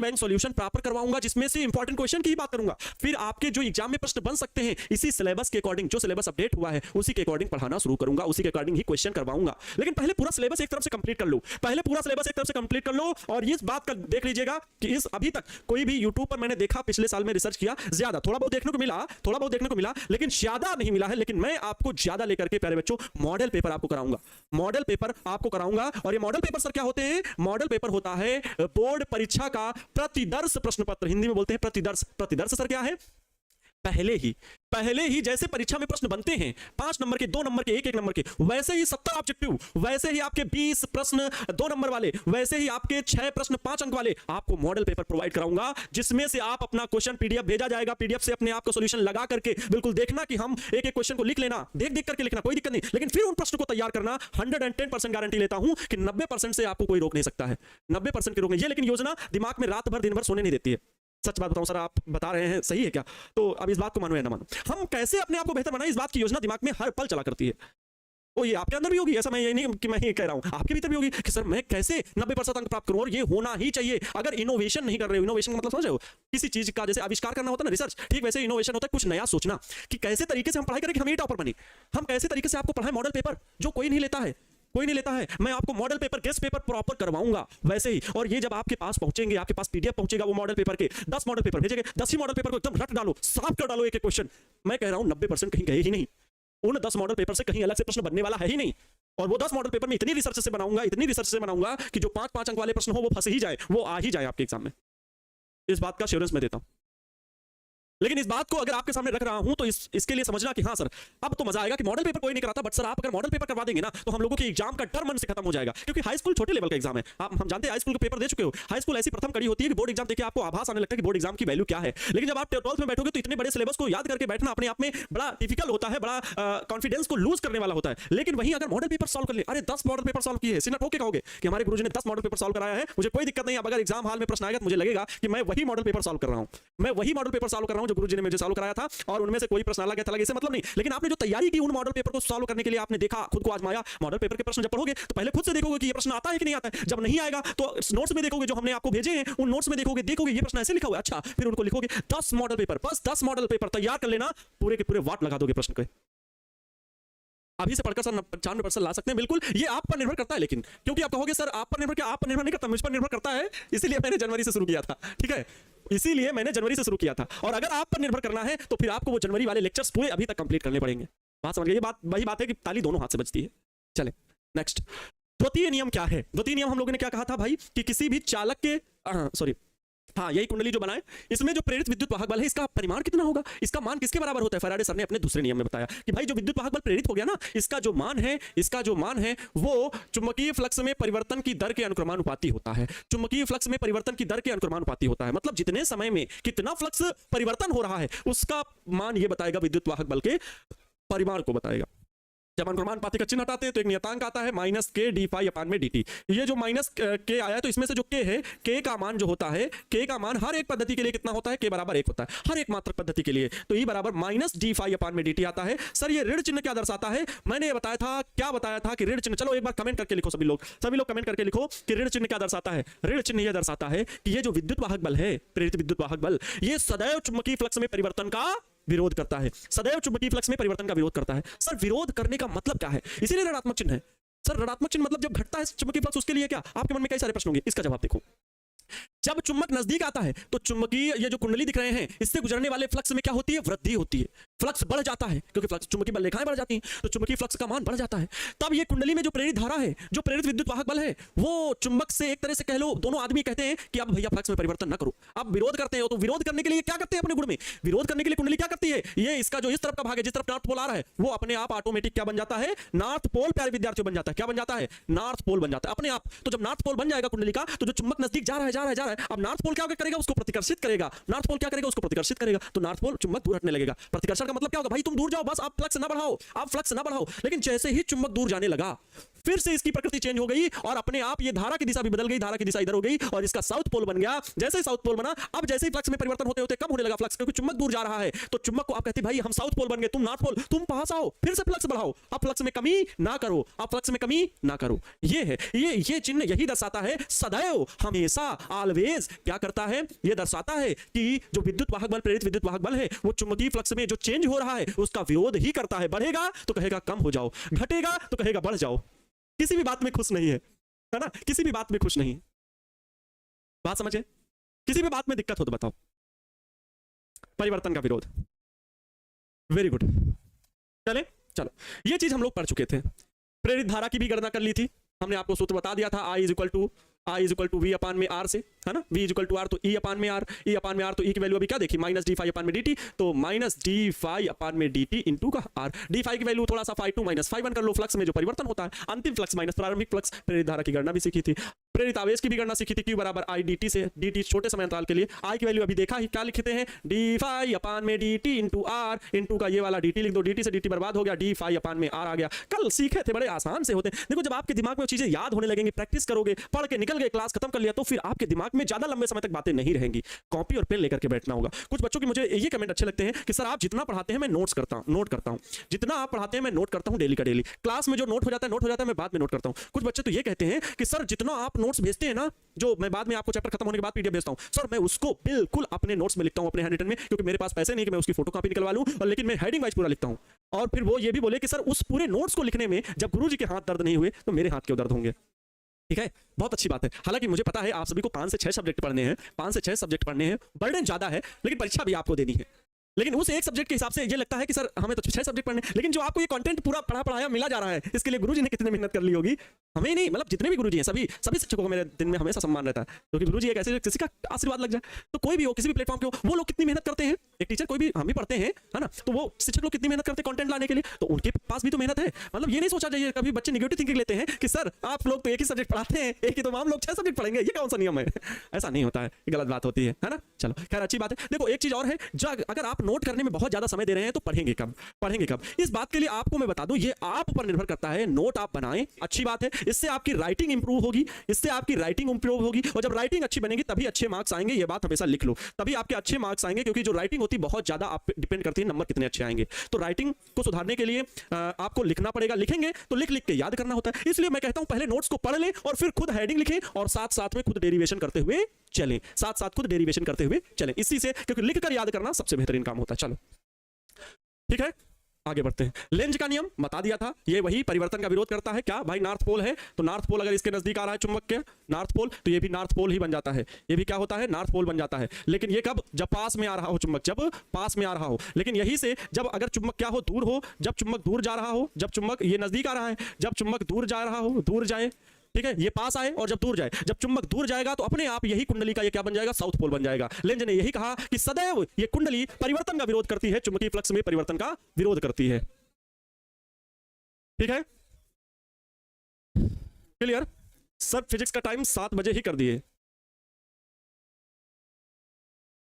बैंक सॉल्यूशन प्राप्त करवाऊंगा, जिसमें से इंपॉर्टेंट क्वेश्चन की बात करूंगा। फिर आपके जो एग्जाम में प्रश्न बन सकते हैं इसी सिलेबस के अकॉर्डिंग, जो सिलेबस अपडेट हुआ है उसी के अकॉर्डिंग पढ़ाना शुरू करूंगा, उसी के अकॉर्डिंग ही क्वेश्चन करवाऊंगा। लेकिन पहले पूरा सिलेबस एक तरफ से कंप्लीट कर लो, पहले पूरा सिलेबस एक तरफ से कंप्लीट कर लो। और इस बात का देख लीजिएगा कि इस अभी तक कोई भी यूट्यूब पर मैंने देखा, पिछले साल में रिसर्च किया, ज्यादा थोड़ा बहुत देखने को मिला, लेकिन ज्यादा नहीं मिला है। लेकिन मैं आपको ज्यादा लेकर के प्यारे बच्चों मॉडल पेपर आपको कराऊंगा, मॉडल पेपर आपको कराऊंगा। और ये मॉडल पेपर सर क्या होते हैं, मॉडल पेपर होता है बोर्ड परीक्षा का प्रतिदर्श प्रश्न पत्र, हिंदी में बोलते हैं प्रतिदर्श। प्रतिदर्श सर क्या है, पहले ही जैसे परीक्षा में प्रश्न बनते हैं 5 नंबर के, 2 नंबर के, 1-1 नंबर के, वैसे ही 70 ऑब्जेक्टिव, वैसे ही आपके 20 प्रश्न 2 नंबर वाले, वैसे ही आपके 6 प्रश्न 5 अंक वाले आपको मॉडल पेपर प्रोवाइड कराऊंगा, जिसमें से आप अपना क्वेश्चन पीडीएफ भेजा जाएगा, पीडीएफ से अपने आप को सॉल्यूशन लगा करके बिल्कुल देखना कि हम एक एक क्वेश्चन को लिख लेना, देख देख करके लिखना, कोई दिक्कत नहीं, लेकिन फिर उन प्रश्न को तैयार करना। 110% गारंटी लेता हूं कि 90% से आपको कोई रोक नहीं सकता है, 90% के रोक नहीं। ये लेकिन योजना दिमाग में रात भर दिन भर सोने नहीं देती है। सच बात बताऊं सर, आप बता रहे हैं सही है क्या? तो अब इस बात को मानो या ना मानो, हम कैसे अपने आप को बेहतर बनाएं, इस बात की योजना दिमाग में हर पल चला करती है। वो ये आपके अंदर भी होगी, ऐसा मैं ये नहीं कि मैं ही कह रहा हूं, आपके भीतर भी होगी कि सर मैं कैसे 90% अंक प्राप्त करूं, और ये होना ही चाहिए। अगर इनोवेशन नहीं कर रहे हो, इनोवेशन का मतलब समझ रहे हो, किसी चीज का जैसे आविष्कार करना होता है ना, रिसर्च, ठीक वैसे इनोवेशन होता है कुछ नया सोचना कि कैसे तरीके से हम पढ़ाई करें कि हम ये टॉपर बने, हम कैसे तरीके से आपको पढ़ाएं मॉडल पेपर, जो कोई नहीं लेता है, कोई नहीं लेता है। मैं आपको model paper, guest paper proper करवाऊंगा वैसे ही। और ये जब आपके पास पहुंचेंगे, आपके पास पीडीएफ पहुंचेगा वो मॉडल पेपर के, 10 मॉडल पेपर भेजेंगे, 10 ही मॉडल पेपर को एकदम रट डालो, साफ कर डालो एक एक क्वेश्चन। मैं कह रहा हूं 90% कहीं गए ही नहीं, उन 10 मॉडल पेपर से कहीं अलग से प्रश्न बनने वाला है ही नहीं। और वो 10 मॉडल पेपर में इतनी रिसर्च से बनाऊंगा कि जो 5-5 अंक वाले प्रश्न हो वो फंस ही जाए, वो आ ही जाए आपके एग्जाम में। इस बात का एश्योरेंस मैं देता हूं। लेकिन इस बात को अगर आपके सामने रख रहा हूं तो इसके लिए समझना कि हाँ सर, अब तो मजा आएगा कि मॉडल पेपर कोई नहीं कराता, बट सर आप अगर मॉडल पेपर करवा देंगे ना तो हम लोगों के एग्जाम का डर मन से खत्म हो जाएगा। क्योंकि हाई स्कूल छोटे लेवल का एग्जाम है, हम जानते हैं, हाई स्कूल का पेपर दे चुके हो। हाई स्कूल ऐसी प्रथम कड़ी होती है कि बोर्ड एग्जाम देके आपको आभास आने लगता है कि बोर्ड एग्जाम की वैल्यू क्या है। लेकिन जब आप 12th में बैठोगे तो इतने बड़े सिलेबस को याद करके बैठना अपने आप में बड़ा डिफिकल्ट होता है, बड़ा कॉन्फिडेंस को लूज करने वाला होता है। लेकिन वहीं अगर मॉडल पेपर सॉल्व कर ले, अरे 10 मॉडल पेपर सॉल्व किए, सिनट होके कहोगे कि हमारे गुरुजी ने 10 मॉडल पेपर सॉल्व कराया है, मुझे कोई दिक्कत नहीं। अब अगर एग्जाम हॉल में प्रश्न आएगा तो मुझे लगेगा कि मैं वही मॉडल पेपर सॉल्व कर रहा हूं, मैं वही मॉडल पेपर सॉल्व कर रहा हूं जो गुरुजी ने मुझे सॉल्व कराया था, और उनमें से कोई प्रश्न अलग है, इससे मतलब नहीं। लेकिन आपने जो तैयारी की उन मॉडल पेपर को सॉल्व करने के लिए, आपने देखा, खुद को आजमाया, मॉडल पेपर के प्रश्न जब पढ़ोगे तो पहले खुद से देखोगे कि ये प्रश्न आता है कि नहीं आता है। जब नहीं आएगा तो नोट्स में देखोगे, जो हमने आपको भेजे हैं उन नोट्स में देखोगे ये प्रश्न ऐसे लिखा हुआ है, अच्छा, फिर उनको लिखोगे। 10 मॉडल पेपर, बस 10 मॉडल पेपर तैयार कर लेना, पूरे के पूरे वाट लगा दोगे प्रश्न के। अभी से पढ़कर सर 95% ला सकते हैं, बिल्कुल ये आप पर निर्भर करता है। लेकिन क्योंकि आप कहोगे सर आप पर निर्भर, क्या आप पर निर्भर नहीं करता, मुझ पर निर्भर करता है, इसीलिए मैंने जनवरी से शुरू किया था, ठीक है, इसीलिए मैंने जनवरी से शुरू किया था। और अगर आप पर निर्भर करना है तो फिर आपको वो जनवरी वाले लेक्चर्स पूरे अभी तक कंप्लीट करने पड़ेंगे। बात समझ गए? ये बात वही बात है कि ताली दोनों हाथ से बजती है। चले नेक्स्ट, द्वितीय नियम क्या है? द्वितीय नियम हम लोगों ने क्या कहा था भाई, कि किसी भी चालक के यही कुंडली जो बनाए, इसमें जो प्रेरित विद्युत वाहक बल है, इसका परिमाण कितना होगा, इसका मान किसके बराबर होता है? फैराडे सर ने अपने दूसरे नियम में बताया कि भाई जो विद्युत वाहक बल प्रेरित हो गया ना, इसका जो मान है वो चुंबकीय फ्लक्स में परिवर्तन की दर के अनुक्रमानुपाती होता है। चुंबकीय फ्लक्स में परिवर्तन की दर के अनुक्रमानुपाती होता है, मतलब जितने समय में कितना फ्लक्स परिवर्तन हो रहा है उसका मान ये बताएगा, विद्युत वाहक बल के परिमाण को बताएगा। जब अनुक्रमानुपाती का चिन्ह हटाते हैं तो एक नियतांक आता है माइनस के डी फाई अपान में dt। ये जो माइनस के आया है तो इसमें से जो k है, k का मान जो होता है, k का मान हर एक पद्धति के लिए कितना होता है? k बराबर 1 होता है हर एक मात्रक पद्धति के लिए। तो e बराबर माइनस डी फाई अपान में dt आता है। सर ये ऋण चिन्ह क्या दर्शाता है? मैंने ये बताया था, क्या बताया था कि ऋण चिन्ह, चलो एक बार कमेंट करके लिखो सभी लोग कमेंट करके लिखो कि ऋण चिन्ह क्या दर्शाता है। ऋण चिन्ह यह दर्शाता है कि ये जो विद्युत वाहक बल है, प्रेरित विद्युत वाहक बल, ये सदैव चुंबकीय फ्लक्स में परिवर्तन का विरोध करता है, सदैव चुंबकीय फ्लक्स में परिवर्तन का विरोध करता है। सर विरोध करने का मतलब क्या है? इसीलिए ऋणात्मक चिन्ह है। सर ऋणात्मक चिन्ह मतलब जब घटता है चुंबकीय फ्लक्स, उसके लिए क्या? आपके मन में कई सारे प्रश्न होंगे, इसका जवाब देखो। जब चुंबक नजदीक आता है तो चुंबकीय, ये जो कुंडली दिख रहे हैं, इससे गुजरने वाले फ्लक्स में क्या होती है? वृद्धि होती है, फ्लक्स बढ़ जाता है, क्योंकि फ्लक्स चुंबकीय बल रेखाएं बढ़ जाती हैं तो चुंबकीय फ्लक्स का मान बढ़ जाता है। तब ये कुंडली में जो प्रेरित धारा है, जो प्रेरित विद्युत वाहक बल है, वो चुंबक से एक तरह से कह लो, दोनों आदमी कहते हैं कि अब भैया फ्लक्स में परिवर्तन ना करो, अब विरोध करते हो। तो विरोध करने के लिए क्या करते हैं अपने गुण में? विरोध करने के लिए कुंडली क्या करती है? ये इसका जो इस तरफ का भाग है, जिस तरफ नॉर्थ पोल आ रहा है, वो अपने आप ऑटोमेटिक क्या बन जाता है? North pole. प्यारे विद्यार्थियों बन जाता है, क्या बन जाता है? नॉर्थ पोल बन जाता है अपने आप। तो जब नॉर्थ पोल बन जाएगा कुंडली का, तो जो चुंबक नजदीक जा रहा है, अब नॉर्थ पोल क्या करेगा? उसको प्रतिकर्षित करेगा। नॉर्थ पोल क्या करेगा? उसको प्रतिकर्षित करेगा। तो नॉर्थ पोल चुंबक दूर हटने लगेगा। प्रतिकर्षण का मतलब क्या होगा? भाई तुम दूर जाओ, बस आप फ्लक्स ना बढ़ाओ, आप फ्लक्स ना बढ़ाओ। लेकिन जैसे ही चुंबक दूर जाने लगा, फिर से इसकी प्रकृति चेंज हो गई और अपने आप ये धारा की दिशा भी बदल गई, धारा की दिशा इधर हो गई और इसका साउथ पोल बन गया। जैसे ही साउथ पोल बना, अब जैसे ही फ्लक्स में परिवर्तन होते होते कम होने लगा फ्लक्स, क्योंकि चुंबक दूर जा रहा है, तो चुंबक को आप कहते हैं भाई हम साउथ पोल बन गए, तुम नॉर्थ पोल, तुम पास आओ, फिर से फ्लक्स बढ़ाओ, अब फ्लक्स में कमी ना करो, अब फ्लक्स में कमी ना करो। ये है, ये चिन्ह यही दर्शाता है, सदैव, हमेशा, ऑलवेज क्या करता है? ये दर्शाता है कि जो विद्युत वाहक बल, प्रेरित विद्युत वाहक बल है, वो चुंबकीय फ्लक्स में जो चेंज हो रहा है उसका विरोध ही करता है। बढ़ेगा तो कहेगा कम हो जाओ, घटेगा तो कहेगा बढ़ जाओ। किसी भी बात में खुश नहीं है ना, किसी भी बात में खुश नहीं। बात समझे? किसी भी बात में दिक्कत हो तो बताओ। परिवर्तन का विरोध, वेरी गुड। चलो ये चीज हम लोग पढ़ चुके थे। प्रेरित धारा की भी गणना कर ली थी हमने, आपको सूत्र बता दिया था, I is equal to V upon में R से। है ना, v इक्वल टू आर, तो e अपान में आर, e अपान में आर, तो e की वैल्यू अभी क्या देखी, माइनस डी फाई अपान में dt, तो माइनस डी फाई अपान में dt इंटू का आर, डी फाई की वैल्यू थोड़ा सा phi two minus phi one कर लो, फ्लक्स में जो परिवर्तन होता है, अंतिम फ्लक्स माइनस प्रारंभिक फ्लक्स, प्रेरित धारा की गणना भी सीखी थी, प्रेरित आवेश की भी गणना सीखी थी, q बराबर i dt से, dt छोटे समय अंतराल के लिए, i की वैल्यू अभी देखा ही, क्या लिखते हैं, डी फाई अपान में dt इंटू आर, इंटू का ये वाला dt लिख दो, dt से dt बर्बाद हो गया, डी फाई अपान में आर आ गया। कल सीखे थे, बड़े आसान से होते हैं। देखो जब आपके दिमाग में चीजें याद होने लगेंगी, प्रैक्टिस करोगे, पढ़ के निकल गए, क्लास खत्म कर लिया, तो फिर आपके दिमाग में ज्यादा लंबे समय तक बातें नहीं रहेंगी। कॉपी और पेन लेकर के बैठना होगा। कुछ बच्चों की मुझे ये कमेंट अच्छे लगते हैं कि सर आप जितना पढ़ाते हैं मैं नोट करता हूं, जितना आप पढ़ाते हैं मैं नोट करता हूं डेली का डेली, क्लास में जो नोट हो जाता है मैं बाद में नोट करता हूं। कुछ बच्चे तो ये कहते हैं कि सर जितना आप नोट्स भेजते हैं ना, जो मैं बाद में आपको चैप्टर खत्म होने के बाद पीडीएफ भेजता हूं, सर मैं उसको बिल्कुल अपने नोट्स में लिखता हूं, अपने हैंड रिटन में, क्योंकि मेरे पास पैसे नहीं कि मैं उसकी फोटो कॉपी निकलवा लूं, और लेकिन मैं हेडिंग वाइज पूरा लिखता हूं। और फिर वो ये भी बोले कि सर उस पूरे नोट्स को लिखने में जब गुरुजी के हाथ दर्द नहीं हुए तो मेरे हाथ क्यों दर्द होंगे। ठीक है, बहुत अच्छी बात है। हालांकि मुझे पता है आप सभी को 5 से 6 सब्जेक्ट पढ़ने हैं, 5 से 6 सब्जेक्ट पढ़ने हैं, बर्डन ज्यादा है, लेकिन परीक्षा भी आपको देनी है। लेकिन उस एक सब्जेक्ट के हिसाब से ये लगता है कि सर हमें तो 6 सब्जेक्ट पढ़ने, लेकिन जो आपको ये कंटेंट पूरा पढ़ाया मिला जा रहा है, इसके लिए गुरुजी ने कितनी मेहनत कर ली होगी, हमें नहीं, मतलब जितने भी गुरुजी हैं सभी शिक्षकों को मेरे दिन में हमेशा सम्मान रहता है, क्योंकि गुरुजी एक ऐसे किसी का आशीर्वाद लग जाए, तो कोई भी हो, किसी भी प्लेटफॉर्म के हो, वो लोग कितनी मेहनत करते हैं, एक टीचर कोई भी, हम भी पढ़ते हैं, है ना, तो वो शिक्षक लोग कितनी मेहनत करते हैं कंटेंट लाने के लिए, तो उनके पास भी तो मेहनत है। मतलब ये नहीं सोचा जाइए, कभी बच्चे निगेटिव थिंकिंग लेते हैं कि सर आप लोग तो एक ही सब्जेक्ट पढ़ाते हैं, एक ही, तो हम लोग 6 सब्जेक्ट पढ़ेंगे, ये कौन सा नियम है, ऐसा नहीं होता है, गलत बात होती है ना। चलो खैर अच्छी बात है। देखो एक चीज और है, जो अगर आप नोट करने में बहुत ज्यादा समय दे रहे हैं तो पढ़ेंगे कब, इस बात के लिए आपको मैं बता दूं, ये आप पर निर्भर करता है। नोट आप बनाएं, अच्छी बात है, इससे आपकी राइटिंग इंप्रूव होगी, और जब राइटिंग अच्छी बनेगी तभी अच्छे मार्क्स आएंगे, ये बात हमेशा लिख लो, तभी आपके अच्छे मार्क्स आएंगे, क्योंकि जो राइटिंग होती है बहुत ज्यादा आप डिपेंड करती है नंबर कितने अच्छे आएंगे। तो राइटिंग को सुधारने के लिए आपको लिखना पड़ेगा, लिखेंगे तो लिख के याद करना होता है, इसलिए मैं कहता हूं पहले नोट्स को पढ़ लें और फिर खुद हेडिंग लिखें, और साथ साथ में खुद डेरिवेशन करते हुए चलें, इसी से, क्योंकि लिखकर याद करना सबसे बेहतरीन काम होता है। चलो ठीक है, आगे बढ़ते हैं। लेंज का नियम बता दिया था, ये वही परिवर्तन का विरोध करता है। क्या भाई, नॉर्थ पोल है तो नॉर्थ पोल अगर इसके नजदीक आ रहा है चुंबक के नॉर्थ पोल, तो ये भी नॉर्थ पोल ही बन जाता है, ये भी क्या होता है, नॉर्थ पोल बन जाता है। लेकिन ये कब, जब पास में आ रहा हो चुंबक, जब पास में आ रहा हो। लेकिन यही से जब अगर चुंबक क्या हो, दूर हो, जब चुंबक दूर जा रहा हो, जब चुंबक ये नजदीक आ रहा है, जब चुंबक दूर जा रहा हो, दूर जाए, ठीक है, ये पास आए और जब दूर जाए, जब चुंबक दूर जाएगा तो अपने आप यही कुंडली का ये क्या बन जाएगा, साउथ पोल बन जाएगा। लेंज ने यही कहा कि सदैव ये कुंडली परिवर्तन का विरोध करती है, चुंबकीय फ्लक्स में परिवर्तन का विरोध करती है। ठीक है, क्लियर। सर फिजिक्स का टाइम 7 बजे ही कर दिए।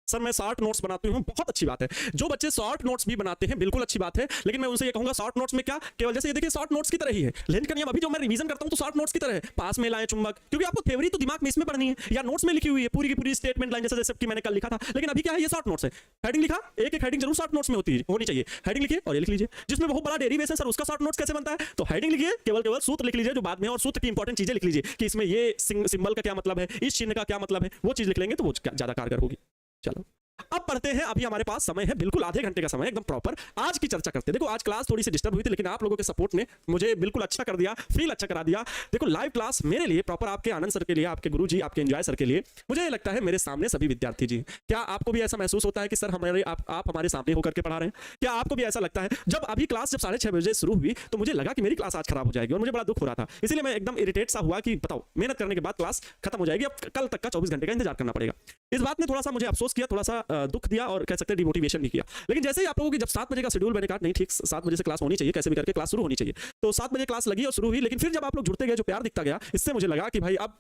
सर मैं शॉर्ट नोट्स बनाती हूं, बहुत अच्छी बात है। जो बच्चे शॉर्ट नोट्स भी बनाते हैं बिल्कुल अच्छी बात है, लेकिन मैं उनसे ये कहूंगा शॉर्ट नोट्स में क्या, केवल जैसे ये देखिए शॉर्ट नोट्स की तरह ही है। लेंज का नियम अभी जो मैं रिवीजन करता हूं तो शॉर्ट नोट्स की तरह है, पास में लाएं चुंबक, क्योंकि आपको थ्योरी तो दिमाग में इसमें पढ़नी है या नोट्स में लिखी हुई है पूरी की पूरी स्टेटमेंट लाइन, जैसे कि मैंने कल लिखा था। लेकिन अभी क्या है, ये शॉर्ट नोट्स है, हेडिंग लिखा, एक हेडिंग जरूर शॉर्ट नोट्स में होनी चाहिए, हेडिंग लिखिए और ये लिख लीजिए। जिसमें बहुत बड़ा डेरिवेशन, सर उसका शॉर्ट नोट्स कैसे बनता है, तो हेडिंग लिखिए, केवल सूत्र लिख लीजिए जो बाद में, और सूत्र की इंपॉर्टेंट चीजें लिख लीजिए कि इसमें ये सिंबल का क्या मतलब है, इस चिन्ह का क्या मतलब है, वो चीज लिख लेंगे तो वो ज्यादा कारगर होगी। चलो अब पढ़ते हैं, अभी हमारे पास समय है बिल्कुल आधे घंटे का समय, एकदम प्रॉपर। आज की चर्चा करते हैं। देखो आज क्लास थोड़ी सी डिस्टर्ब हुई थी, लेकिन आप लोगों के सपोर्ट ने मुझे बिल्कुल अच्छा कर दिया, फील अच्छा करा दिया। देखो लाइव क्लास मेरे लिए प्रॉपर, आपके आनंद सर के लिए, आपके गुरुजी, आपके एंजॉय सर के लिए, मुझे लगता है मेरे सामने सभी विद्यार्थी जी। क्या आपको भी ऐसा महसूस होता है कि सर आप हमारे सामने होकर के पढ़ा रहे हैं? क्या आपको भी ऐसा लगता है? जब अभी क्लास जब 6:30 बजे शुरू हुई तो मुझे लगा कि मेरी क्लास आज खराब हो जाएगी और मुझे बड़ा दुख हो रहा था, इसलिए मैं एकदम इरिटेट सा हुआ कि बताओ मेहनत करने के बाद क्लास खत्म हो जाएगी, अब कल तक का 24 घंटे का इंतजार करना पड़ेगा। इस बात ने थोड़ा सा मुझे अफसोस किया, थोड़ा सा दुख दिया और कह सकते हैं डिमोटिवेशन भी किया। लेकिन जैसे ही आप लोगों की जब 7 बजे का शेड्यूल मैंने कहा नहीं ठीक 7 बजे से क्लास होनी चाहिए, कैसे भी करके क्लास शुरू होनी चाहिए, तो 7 बजे क्लास लगी और शुरू हुई। लेकिन फिर जब आप लोग जुड़ते गए, जो प्यार दिखता गया, इससे मुझे लगा कि भाई अब